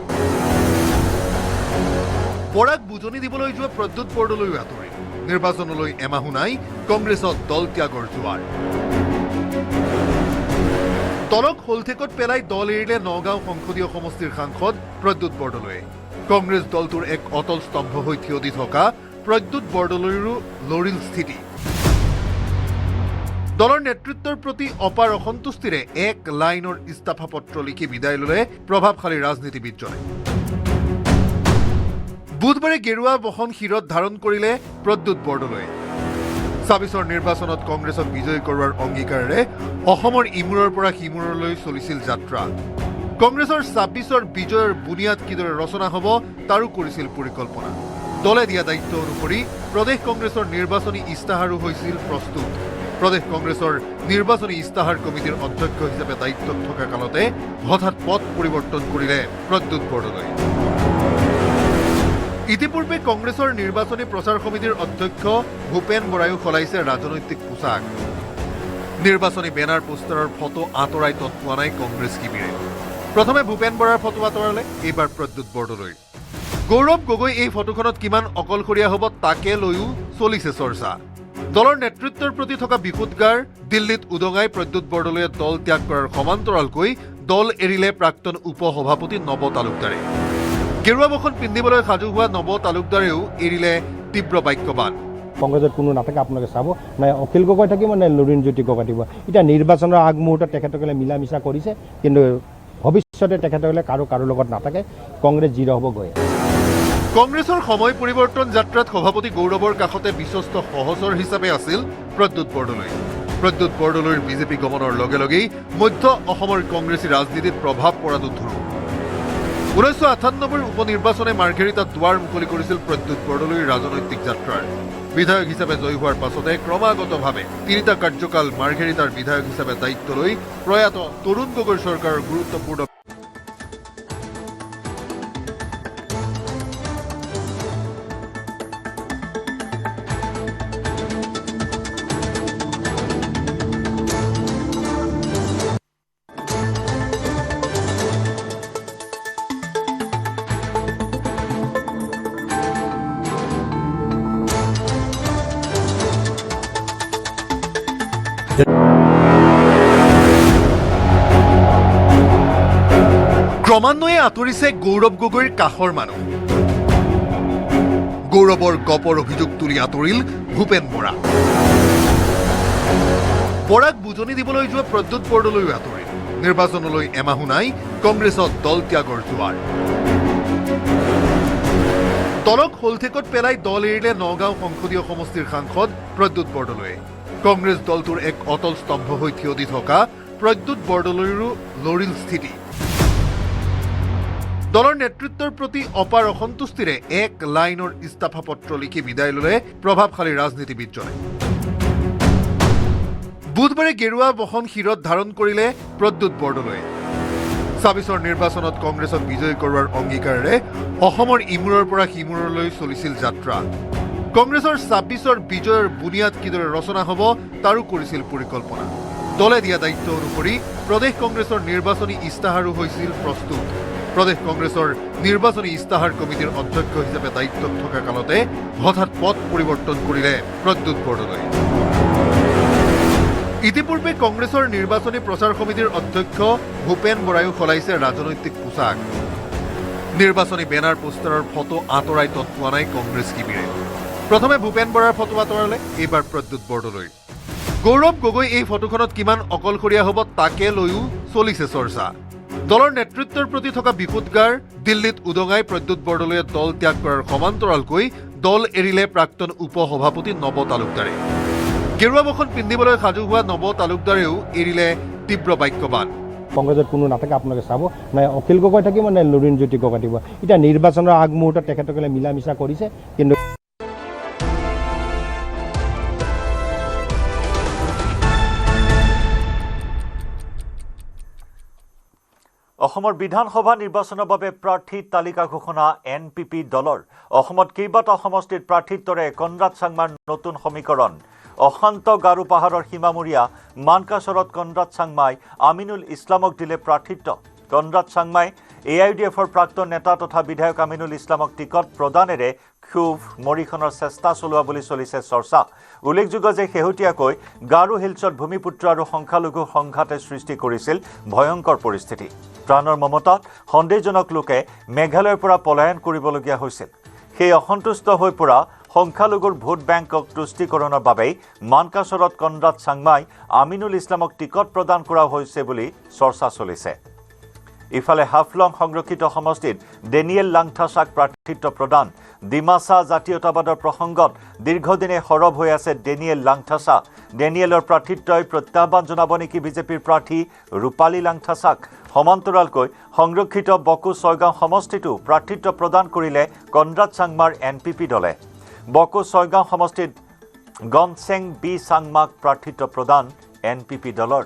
বৰাক বুজনি দিবলৈ যোৱা প্ৰদ্যুৎ বৰদলৈও আঁতৰিল নিৰ্বাচনলৈ এমাহো নাই কংগ্ৰেছত দল ত্যাগৰ জোৱাৰ দলক হলঠেকত পেলাই দল এৰিলে নগাঁও সংসদীয় সমষ্টিৰ সাংসদ প্ৰদ্যুৎ বৰদলৈয়ে কংগ্ৰেছ দলটোৰ এক অটল স্তম্ভ হৈ থিয় দি থকা প্ৰদ্যুৎ বৰদলৈৰো লৰিল স্থিতি দলৰ নেতৃত্বৰ প্ৰতি অপাৰ অসন্তুষ্টিৰে এক লাইনৰ ইস্তফা পত্ৰ লিখি বিদায় ল'লে প্ৰভাৱশালী ৰাজনীতিবিদজনে বুধবাৰে গেৰুৱা বহন শিৰত ধাৰণ কৰিলে প্ৰদ্যুৎ বৰদলৈয়ে ২৬ৰ নিৰ্বাচনত কংগ্ৰেছক বিজয়ী কৰোৱাৰ অংগীকাৰেৰে অসমৰ ইমূৰৰ পৰা সিমূৰলৈ চলিছিল যাত্ৰা কংগ্ৰেছৰ ২৬ৰ বিজয়ৰ বুনিয়াদ কিদৰে ৰচনা হ'ব তাৰো কৰিছিল পৰিকল্পনা দলে দিয়া দায়িত্ব অনুসৰি প্ৰদেশ কংগ্ৰেছৰ নিৰ্বাচনী ইস্তাহাৰো হৈছিল প্ৰস্তুত প্ৰদেশ কংগ্ৰেছৰ নিৰ্বাচনী ইস্তাহাৰ কমিটিৰ অধ্যক্ষ হিচাপে দায়িত্বত থকা কালতে হঠাৎ পথ পৰিৱৰ্তন কৰিলে প্ৰদ্যুৎ বৰদলৈ ইতিপূৰ্বে কংগ্ৰেছৰ নিৰ্বাচনী প্ৰচাৰ সমিতিৰ অধ্যক্ষ ভূপেন বৰায়ো সলাইছে ৰাজনৈতিক পোছাক নিৰ্বাচনী বেনাৰ পোষ্টাৰৰ ফটো আঁতৰাই তৎপোৱা নাই কংগ্ৰেছ শিবিৰে প্ৰথমে ভূপেন বৰাৰ ফটো আঁতৰালে এইবাৰ প্ৰদ্যুৎ বৰদলৈ গৌৰৱ গগৈ এই ফটোখনত কিমান অকলশৰীয়া হ'ব তাকে লৈও চলিছে চৰ্চা দলৰ নেতৃত্বৰ প্ৰতি থকা বিশুদ্ধাৰ দিল্লীত উদঙাই প্ৰদ্যুৎ বৰদলৈয়ে দল ত্যাগ কৰাৰ সমান্তৰালকৈ দল এৰিলে প্ৰাক্তন উপ সভাপতি নৱ তালুকদাৰে গেৰুৱা বসন পিন্ধিবলৈ সাজু হোৱা নৱ তালুকদাৰেও এৰিলে তীব্ৰ বাক্যবান কংগ্ৰেছত কোনো নাথাকে আপোনালোকে চাব নাই অখিল গগৈ থাকিব নাই লুৰিণজ্যোতি গগৈ থাকিব এতিয়া নিৰ্বাচনৰ আগমুহূৰ্তত তেখেতসকলে মিলা মিছা কৰিছে কিন্তু ভৱিষ্যতে তেখেতসকলে কাৰো লগত নাথাকে কংগ্ৰেছ জিৰ' হ'ব গৈ কংগ্ৰেছৰ সময় পৰিৱৰ্তন যাত্ৰাত সভাপতি গৌৰৱৰ কাষতে বিশ্বস্ত সহচৰ হিচাপে আছিল প্ৰদ্যুৎ বৰদলৈ প্ৰদ্যুৎ বৰদলৈৰ বিজেপি গমনৰ লগে লগেই মধ্য অসমৰ কংগ্ৰেছী ৰাজনীতিত প্ৰভাৱ পৰাটো ধৰো ১৯৯৮ৰ উপ নিৰ্বাচনে মাৰ্ঘেৰিটাত দুৱাৰ মুকলি কৰিছিল প্ৰদ্যুৎ বৰদলৈৰ ৰাজনৈতিক যাত্ৰাৰ বিধায়ক হিচাপে জয়ী হোৱাৰ পাছতে ক্ৰমাগতভাৱে তিনিটা কাৰ্যকাল মাৰ্ঘেৰিটাৰ বিধায়ক হিচাপে দায়িত্ব লৈ প্ৰয়াত তৰুণ গগৈৰ চৰকাৰৰ গুৰুত্বপূৰ্ণ ক্ৰমান্বয়ে আঁতৰিছে গৌৰৱ গগৈৰ কাষৰ মানুহ গৌৰৱৰ গপৰ অভিযোগ তুলি আঁতৰিল ভূপেন বৰা। বৰাক বুজনি দিবলৈ যোৱা প্ৰদ্যুৎ বৰদলৈও আঁতৰিল। নিৰ্বাচনলৈ এমাহো নাই, কংগ্ৰেছত দল ত্যাগৰ জোৱাৰ। দলক হলঠেকত পেলাই দল এৰিলে নগাঁও সংসদীয় সমষ্টিৰ সাংসদ প্ৰদ্যুৎ বৰদলৈয়ে। কংগ্ৰেছ দলটোৰ এক অটল স্তম্ভ হৈ থিয় দি থকা প্ৰদ্যুৎ বৰদলৈৰো লৰিল স্থিতি। দলৰ নেতৃত্বৰ প্ৰতি অপাৰ অসন্তুষ্টিৰে এক লাইনৰ ইস্তফা পত্ৰ লিখি বিদায় ল'লে প্ৰভাৱশালী ৰাজনীতিবিদজনে। বুধবাৰে গেৰুৱা বসন শিৰত ধাৰণ কৰিলে প্ৰদ্যুৎ বৰদলৈয়ে। ২৬ৰ নিৰ্বাচনত কংগ্ৰেছক বিজয়ী কৰোৱাৰ অংগীকাৰেৰে অসমৰ ইমূৰৰ পৰা সিমূৰলৈ চলিছিল যাত্ৰা। কংগ্ৰেছৰ ২৬ৰ বিজয়ৰ বুনিয়াদ কিদৰে ৰচনা হ'ব তাৰো কৰিছিল পৰিকল্পনা। দলে দিয়া দায়িত্ব অনুসৰি প্ৰদেশ কংগ্ৰেছৰ নিৰ্বাচনী ইস্তাহাৰো হৈছিল প্ৰস্তুত। প্ৰদেশ কংগ্ৰেছৰ নিৰ্বাচনী ইস্তাহাৰ কমিটিৰ অধ্যক্ষ হিচাপে দায়িত্বত থকা কালতে হঠাৎ পথ পৰিৱৰ্তন কৰিলে প্ৰদ্যুৎ বৰদলৈয়ে। ইতিপূৰ্বে কংগ্ৰেছৰ নিৰ্বাচনী প্ৰচাৰ সমিতিৰ অধ্যক্ষ ভূপেন বৰায়ো সলাইছে ৰাজনৈতিক পোছাক। নিৰ্বাচনী বেনাৰ পোষ্টাৰৰ ফটো আঁতৰাই তৎপোৱা নাই কংগ্ৰেছ শিবিৰে। প্ৰথমে ভূপেন বৰাৰ ফটো আঁতৰালে, এইবাৰ প্ৰদ্যুৎ বৰদলৈৰ। গৌৰৱ গগৈ এই ফটোখনত কিমান অকলশৰীয়া হ'ব তাকে লৈও চলিছে চৰ্চা। দলৰ নেতৃত্বৰ প্ৰতি থকা বিশুদ্গাৰ দিল্লীত উদঙাই প্ৰদ্যুৎ বৰদলৈয়ে দল ত্যাগ কৰাৰ সমান্তৰালকৈ দল এৰিলে প্ৰাক্তন উপ সভাপতি নৱ তালুকদাৰে। গেৰুৱা বসন পিন্ধিবলৈ সাজু হোৱা নৱ তালুকদাৰেও এৰিলে তীব্ৰ বাক্যবাণ। কংগ্ৰেছত কোনো নাথাকে, আপোনালোকে চাব, নাই অখিল গগৈ থাকিব, নাই লুৰিণজ্যোতি গগৈ থাকিব। এতিয়া নিৰ্বাচনৰ আগমুহূৰ্তত তেখেতসকলে মিলা মিছা কৰিছে, কিন্তু অসমৰ বিধানসভা নিৰ্বাচনৰ বাবে প্ৰাৰ্থী তালিকা ঘোষণা NPP দলৰ। অসমত কেইবাটাও সমষ্টিত প্ৰাৰ্থীৰ দৰে কনৰাড চাংমাৰ নতুন সমীকৰণ। অশান্ত গাৰো পাহাৰৰ সীমামূৰীয়া মানকাচৰত কনৰাড চাংমাই আমিনুল ইছলামক দিলে প্ৰাৰ্থিত্ব। কনৰাড চাংমাই AIUDFৰ প্ৰাক্তন নেতা তথা বিধায়ক আমিনুল ইছলামক টিকট প্ৰদানেৰে ক্ষোভ মৰিখনৰ চেষ্টা চলোৱা বুলি চলিছে চৰ্চা। উল্লেখযোগ্য যে শেহতীয়াকৈ গাৰো হিলছত ভূমিপুত্ৰ আৰু সংখ্যালঘু সংঘাতে সৃষ্টি কৰিছিল ভয়ংকৰ পৰিস্থিতি। প্ৰাণৰ মমতাত সন্দেহজনক লোকে মেঘালয়ৰ পৰা পলায়ন কৰিবলগীয়া হৈছিল। সেই অসন্তুষ্ট হৈ পৰা সংখ্যালঘুৰ ভোট বেংকক তুষ্টিকৰণৰ বাবেই মানকাচৰত কনৰাড চাংমাই আমিনুল ইছলামক টিকট প্ৰদান কৰা হৈছে বুলি চৰ্চা চলিছে। ইফালে হাফলং সংৰক্ষিত সমষ্টিত ডেনিয়েল লাংথাছাক প্ৰাৰ্থিত্ব প্ৰদান। ডিমাছা জাতীয়তাবাদৰ প্ৰসংগত দীৰ্ঘদিনে সৰব হৈ আছে ডেনিয়েল লাংথাছা। ডেনিয়েলৰ প্ৰাৰ্থিত্বই প্ৰত্যাহ্বান জনাব নেকি বিজেপিৰ প্ৰাৰ্থী ৰূপালী লাংথাছাক। সমান্তৰালকৈ সংৰক্ষিত বকো ছয়গাঁও সমষ্টিতো প্ৰাৰ্থিত্ব প্ৰদান কৰিলে কনৰাড চাংমাৰ NPP দলে। বকো ছয়গাঁও সমষ্টিত গনচেং বি চাংমাক প্ৰাৰ্থিত্ব প্ৰদান NPP দলৰ।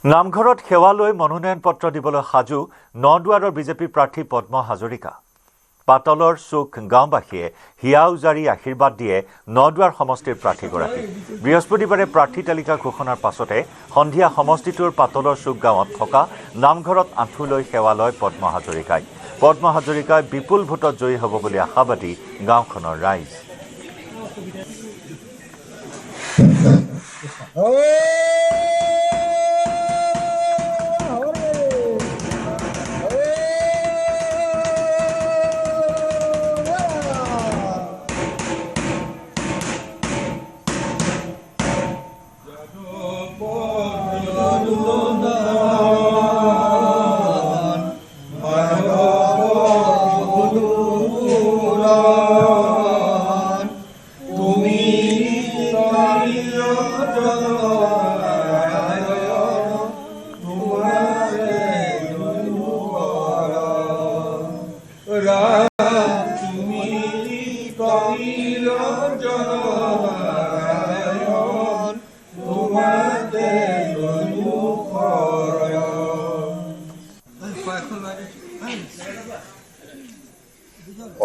নামঘৰত সেৱা লৈ মনোনয়ন পত্ৰ দিবলৈ সাজু নদুৱাৰৰ বিজেপি প্ৰাৰ্থী পদ্ম হাজৰিকা। পাতলৰ চুক গাঁওবাসীয়ে হিয়া উজাৰি আশীৰ্বাদ দিয়ে নদুৱাৰ সমষ্টিৰ প্ৰাৰ্থীগৰাকী। বৃহস্পতিবাৰে প্ৰাৰ্থী তালিকা ঘোষণাৰ পাছতে সন্ধিয়া সমষ্টিটোৰ পাতলৰ চুক গাঁৱত থকা নামঘৰত আঁঠু লৈ সেৱা লয় পদ্ম হাজৰিকাই। পদ্ম হাজৰিকাই বিপুল ভোটত জয়ী হ'ব বুলি আশাবাদী গাঁওখনৰ ৰাইজ।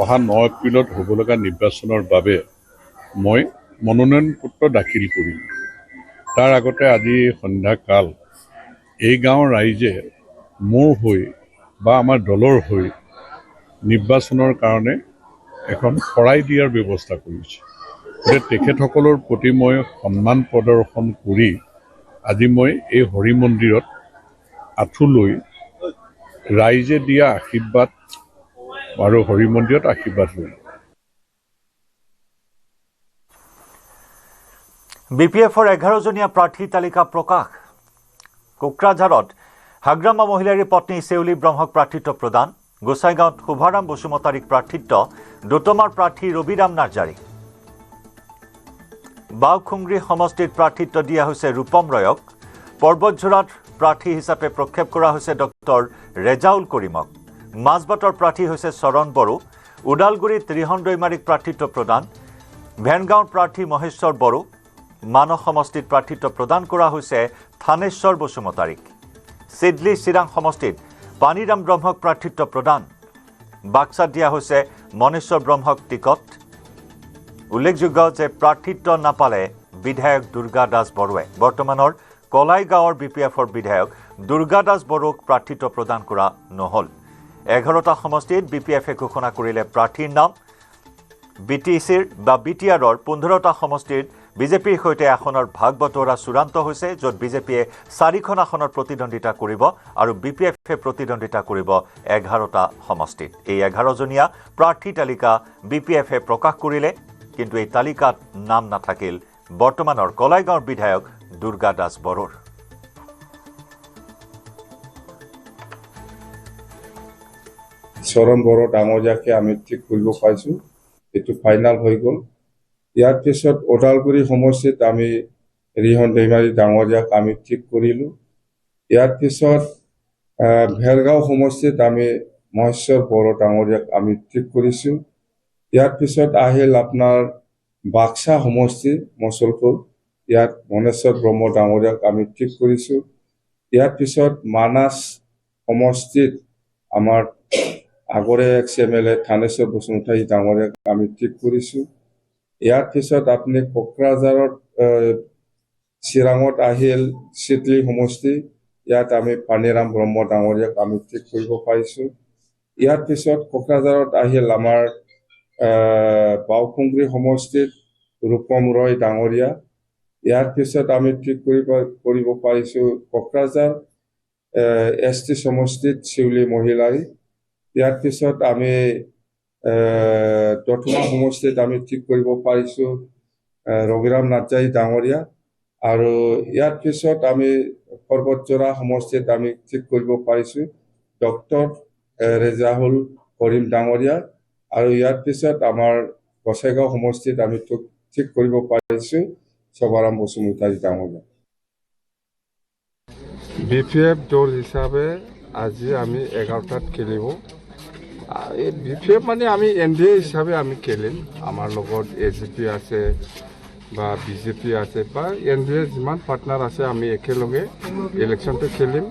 অহা 9 এপ্ৰিলত হ'ব লগা নিৰ্বাচনৰ বাবে মই মনোনয়ন পত্ৰ দাখিল কৰিম। তাৰ আগতে আজি সন্ধ্যাকাল এই গাঁৱৰ ৰাইজে মোৰ হৈ বা আমাৰ দলৰ হৈ নিৰ্বাচনৰ কাৰণে এখন শৰাই দিয়াৰ ব্যৱস্থা কৰিছে। তেখেতসকলৰ প্ৰতি মই সন্মান প্ৰদৰ্শন কৰি আজি মই এই হৰি মন্দিৰত আঁঠু লৈ ৰাইজে দিয়া আশীৰ্বাদ আৰু হৰি মন্দিৰত আশীৰ্বাদ লৈ BPFৰ 11জনীয়া প্ৰাৰ্থী তালিকা প্ৰকাশ। কোকৰাঝাৰত হাগ্ৰামা মহিলাৰী পত্নী চেউলি ব্ৰহ্মক প্ৰাৰ্থিত্ব প্ৰদান। গোসাইগাঁৱত শুভাৰাম বসুমতাৰীক প্ৰাৰ্থিত্ব। দুটমাৰ প্ৰাৰ্থী ৰবিৰাম নাৰ্জাৰী। বাওখুংগ্ৰী সমষ্টিত প্ৰাৰ্থিত্ব দিয়া হৈছে ৰূপম ৰয়ক। পৰ্বতঝোৰাত প্ৰাৰ্থী হিচাপে প্ৰক্ষেপ কৰা হৈছে ডক্টৰ ৰেজাউল কৰিমক। মাজবাটৰ প্ৰাৰ্থী হৈছে চৰণ বড়ো। ওদালগুৰিত ৰিহন দৈমাৰীক প্ৰাৰ্থিত্ব প্ৰদান। ভেনগাঁৱৰ প্ৰাৰ্থী মহেশ্বৰ বড়ো। মানস সমষ্টিত প্ৰাৰ্থিত্ব প্ৰদান কৰা হৈছে থানেশ্বৰ বসুমতাৰীক। চিডলি চিৰাং সমষ্টিত পানীৰাম ব্ৰহ্মক প্ৰাৰ্থিত্ব প্ৰদান। বাক্সাত দিয়া হৈছে মনেশ্বৰ ব্ৰহ্মক টিকট। উল্লেখযোগ্য যে প্ৰাৰ্থিত্ব নাপালে বিধায়ক দুৰ্গা দাস বড়োৱে বৰ্তমানৰ কলাইগাঁৱৰ BPFৰ বিধায়ক দুৰ্গা দাস বড়োক প্ৰাৰ্থিত্ব প্ৰদান কৰা নহ'ল। 11টা সমষ্টিত BPFে ঘোষণা কৰিলে প্ৰাৰ্থীৰ নাম। BTCৰ বা BTRৰ 15টা সমষ্টিত বিজেপিৰ সৈতে আসনৰ ভাগ বতৰা চূড়ান্ত হৈছে, য'ত বিজেপিয়ে 4খন আসনৰ প্ৰতিদ্বন্দ্বিতা কৰিব আৰু BPFে প্ৰতিদ্বন্দ্বিতা কৰিব 11টা সমষ্টিত। এই 11জনীয়া প্ৰাৰ্থী তালিকা BPFে প্ৰকাশ কৰিলে, কিন্তু এই তালিকাত নাম নাথাকিল বৰ্তমানৰ কলাইগাঁৱৰ বিধায়ক দুৰ্গা দাস বড়োৰ। চৰণ বড়ো ডাঙৰীয়াকে আমি ঠিক কৰিব পাইছোঁ, এইটো ফাইনেল হৈ গ'ল। ইয়াৰ পিছত ওদালগুৰি সমষ্টিত আমি ৰিহন দৈমাৰী ডাঙৰীয়াক আমি ঠিক কৰিলোঁ। ইয়াৰ পিছত ভেৰগাঁও সমষ্টিত আমি মহেশ্বৰ বড়ো ডাঙৰীয়াক আমি ঠিক কৰিছোঁ। ইয়াৰ পিছত আহিল আপোনাৰ বাক্সা সমষ্টি মচলপুৰ, ইয়াত মনেশ্বৰ ব্ৰহ্ম ডাঙৰীয়াক আমি ঠিক কৰিছোঁ। ইয়াৰ পিছত মানাস সমষ্টিত আমাৰ আগৰে ex-MLA থানেশ্বৰ বসুমতাৰী ডাঙৰীয়াক আমি ঠিক কৰিছোঁ। ইয়াৰ পিছত আপুনি কোকৰাঝাৰত চিৰাঙত আহিল চিডলি সমষ্টি, ইয়াত আমি পানীৰাম ব্ৰহ্ম ডাঙৰীয়াক আমি ঠিক কৰিব পাৰিছোঁ। ইয়াৰ পিছত কোকৰাঝাৰত আহিল আমাৰ বাওখুংগ্ৰী সমষ্টিত ৰূপম ৰয় ডাঙৰীয়া। ইয়াৰ পিছত আমি ঠিক কৰিব পাৰিছোঁ কোকৰাঝাৰ ST সমষ্টিত চেউলি মহিলাৰী। ইয়াৰ পিছত আমি দটমা সমষ্টিত আমি ঠিক কৰিব পাৰিছোঁ ৰবিৰাম নাৰ্জাৰী ডাঙৰীয়া। আৰু ইয়াৰ পিছত আমি পৰ্বতজোৰা সমষ্টিত আমি ঠিক কৰিব পাৰিছোঁ ডক্টৰ ৰেজাউল কৰিম ডাঙৰীয়া। আৰু ইয়াৰ পিছত আমাৰ গোসাইগাঁও সমষ্টিত আমি ঠিক কৰিব পাৰিছোঁ শুভাৰাম বসুমতাৰী ডাঙৰীয়া। BPF দল হিচাপে আজি আমি 11টাত খেলিব। এই BPF মানে আমি NDA হিচাপে আমি খেলিম। আমাৰ লগত AGP আছে বা BJP আছে বা NDA যিমান পাৰ্টনাৰ আছে আমি একেলগে ইলেকশ্যনটো খেলিম।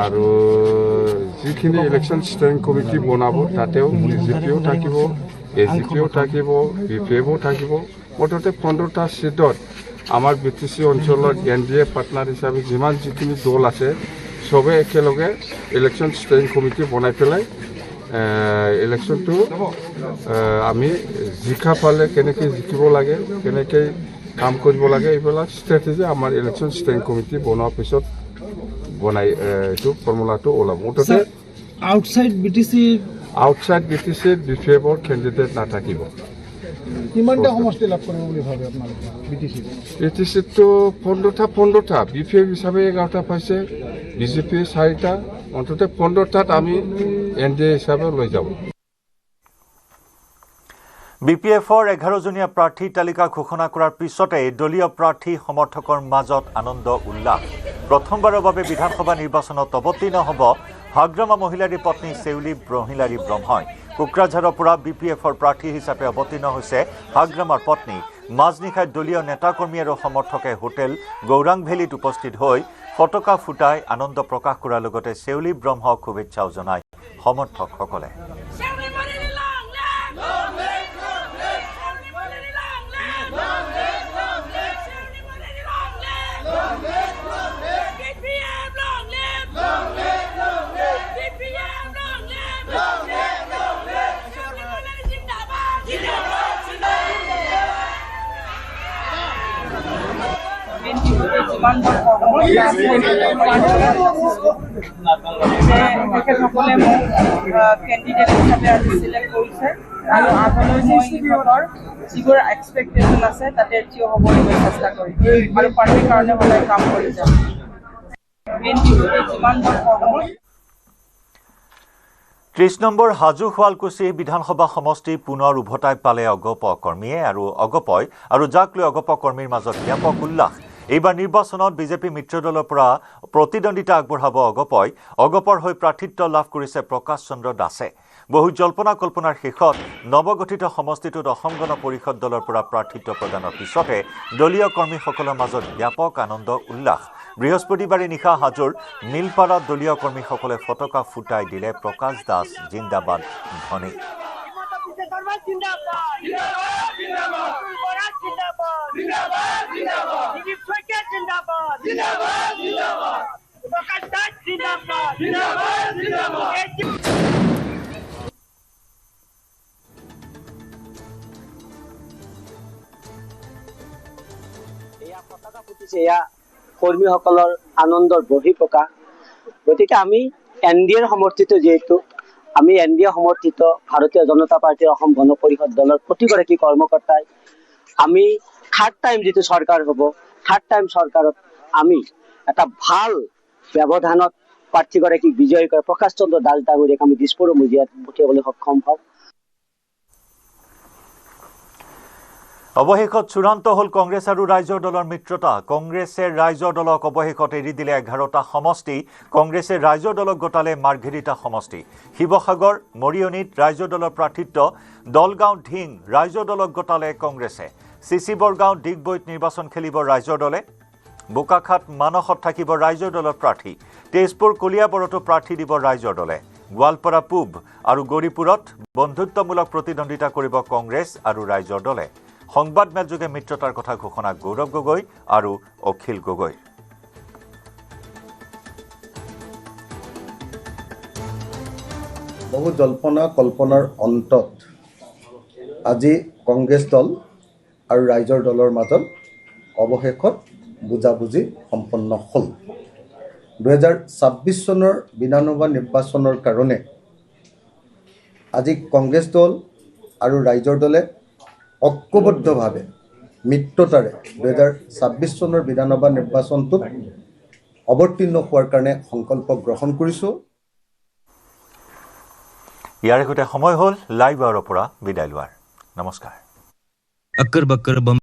আৰু যিখিনি ইলেকশ্যন ষ্টেণ্ডিং কমিটি বনাব তাতেও BJPও থাকিব, AGPও থাকিব, BPFও থাকিব। মুঠতে 15টা চিটত আমাৰ BTC অঞ্চলত NDA পাৰ্টনাৰ হিচাপে যিমান যিখিনি দল আছে চবে একেলগে ইলেকশ্যন ষ্টেণ্ডিং কমিটি বনাই পেলাই ইলেকশ্যনটো আমি জিকা পালে কেনেকৈ জিকিব লাগে, কেনেকৈ কাম কৰিব লাগে, এইবিলাক ষ্ট্ৰেটেজি আমাৰ ইলেকশ্যন ষ্টেণ্ডিং কমিটি বনোৱাৰ পিছত এইটো ফৰ্মুলাটো ওলাব। মুঠতে আউটসাইড BTCৰ BPFৰ কেণ্ডিডেট নাথাকিব। কিমানটা সমষ্টি লাভ কৰিব বুলি ভাবে আপোনালোকে BTCটো 15টা BPF হিচাপে 11টা পাইছে, BJP 4টা, অন্ততঃ 15টাত আমি NDA হিচাপে লৈ যাব। BPFৰ 11জনীয়া প্ৰাৰ্থী তালিকা ঘোষণা কৰাৰ পিছতে দলীয় প্ৰাৰ্থী সমৰ্থকৰ মাজত আনন্দ উল্লাস। প্ৰথমবাৰৰ বাবে বিধানসভা নিৰ্বাচনত অৱতীৰ্ণ হ'ব হাগ্ৰামা মহিলাৰী পত্নী চেউলি মহিলাৰী ব্ৰহ্মই। কোকৰাঝাৰৰ পৰা BPFৰ প্ৰাৰ্থী হিচাপে অৱতীৰ্ণ হৈছে হাগ্ৰামাৰ পত্নী। মাজনিশাই দলীয় নেতাকৰ্মী আৰু সমৰ্থকে হোটেল গৌৰাং ভেলীত উপস্থিত হৈ ফটকা ফুটাই আনন্দ প্ৰকাশ কৰাৰ লগতে চেউলি ব্ৰহ্মক শুভেচ্ছাও জনায় সমৰ্থকসকলে। যিমান তেখেতসকলে মোক কেণ্ডিডেট হিচাপে আজি চিলেক্ট কৰিছে আৰু আগলৈ মই সিহঁতৰ যিবোৰ এক্সপেক্টেশ্যন আছে তাতে থিয় হ'বলৈ চেষ্টা কৰিম আৰু পাৰ্টিৰ কাৰণে সদায় কাম কৰি যাম। যিমান 30 নম্বৰ হাজো শুৱালকুছি বিধানসভা সমষ্টি পুনৰ উভতাই পালে অগপ কৰ্মীয়ে আৰু অগপই আৰু যাক লৈ অগপ কৰ্মীৰ মাজত ব্যাপক উল্লাস। এইবাৰ নিৰ্বাচনত বিজেপি মিত্ৰদলৰ পৰা প্ৰতিদ্বন্দ্বিতা আগবঢ়াব অগপই। অগপৰ হৈ প্ৰাৰ্থিত্ব লাভ কৰিছে প্ৰকাশ চন্দ্ৰ দাসে। বহু জল্পনা কল্পনাৰ শেষত নৱগঠিত সমষ্টিটোত অসম গণ পৰিষদ দলৰ পৰা প্ৰাৰ্থিত্ব প্ৰদানৰ পিছতে দলীয় কৰ্মীসকলৰ মাজত ব্যাপক আনন্দ উল্লাস। বৃহস্পতিবাৰে নিশা হাজোৰ নীলপাৰাত দলীয় কৰ্মীসকলে ফটকা ফুটাই দিলে প্ৰকাশ দাস জিন্দাবাদ ধ্বনি। এয়া কৰ্মীসকলৰ আনন্দৰ বহিঃপ্ৰকাশ। গতিকে আমি NDA সমৰ্থিত, যিহেতু আমি NDA সমৰ্থিত ভাৰতীয় জনতা পাৰ্টীৰ অসম গণ পৰিষদ দলৰ প্ৰতিগৰাকী কৰ্মকৰ্তাই আমি থাৰ্ড টাইম যিটো চৰকাৰ হ'ব, থাৰ্ড টাইম চৰকাৰত আমি এটা ভাল ব্যৱধানত প্ৰাৰ্থীগৰাকীক বিজয়ী কৰে প্ৰকাশ চন্দ্ৰ দাস ডাঙৰীয়াক আমি দিছপুৰ মজিয়াত পঠিয়াবলৈ সক্ষম হ'ম। অৱশেষত চূড়ান্ত হ'ল কংগ্ৰেছ আৰু ৰাইজৰ দলৰ মিত্ৰতা। কংগ্ৰেছে ৰাইজৰ দলক অৱশেষত এৰি দিলে 11টা সমষ্টি। কংগ্ৰেছে ৰাইজৰ দলক গতালে মাৰ্ঘেৰিটা সমষ্টি। শিৱসাগৰ মৰিয়নীত ৰাইজৰ দলৰ প্ৰাৰ্থিত্ব, দলগাঁও ঢিং ৰাইজৰ দলক গতালে কংগ্ৰেছে। চিচি বৰগাঁও ডিগবৈত নিৰ্বাচন খেলিব ৰাইজৰ দলে। বোকাখাট মানসত থাকিব ৰাইজৰ দলৰ প্ৰাৰ্থী। তেজপুৰ কলিয়াবৰতো প্ৰাৰ্থী দিব ৰাইজৰ দলে। গোৱালপাৰা পূব আৰু গৌৰীপুৰত বন্ধুত্বমূলক প্ৰতিদ্বন্দ্বিতা কৰিব কংগ্ৰেছ আৰু ৰাইজৰ দলে। সংবাদমেলযোগে মিত্ৰতাৰ কথা ঘোষণা গৌৰৱ গগৈ আৰু অখিল গগৈৰ। বহু জল্পনা কল্পনাৰ অন্তত আজি কংগ্ৰেছ দল আৰু ৰাইজৰ দলৰ মাজত অৱশেষত বুজাবুজি সম্পন্ন হ'ল। 2026 চনৰ বিধানসভা নিৰ্বাচনৰ কাৰণে আজি কংগ্ৰেছ দল আৰু ৰাইজৰ দলে ঐক্যবদ্ধভাৱে মিত্ৰতাৰে 2026 চনৰ বিধানসভা নিৰ্বাচনটোত অৱতীৰ্ণ হোৱাৰ কাৰণে সংকল্প গ্ৰহণ কৰিছোঁ। ইয়াৰে সৈতে সময় হ'ল লাইভ আৱাৰৰ পৰা বিদায় লোৱাৰ। নমস্কাৰ। अक्कर बक्कर बम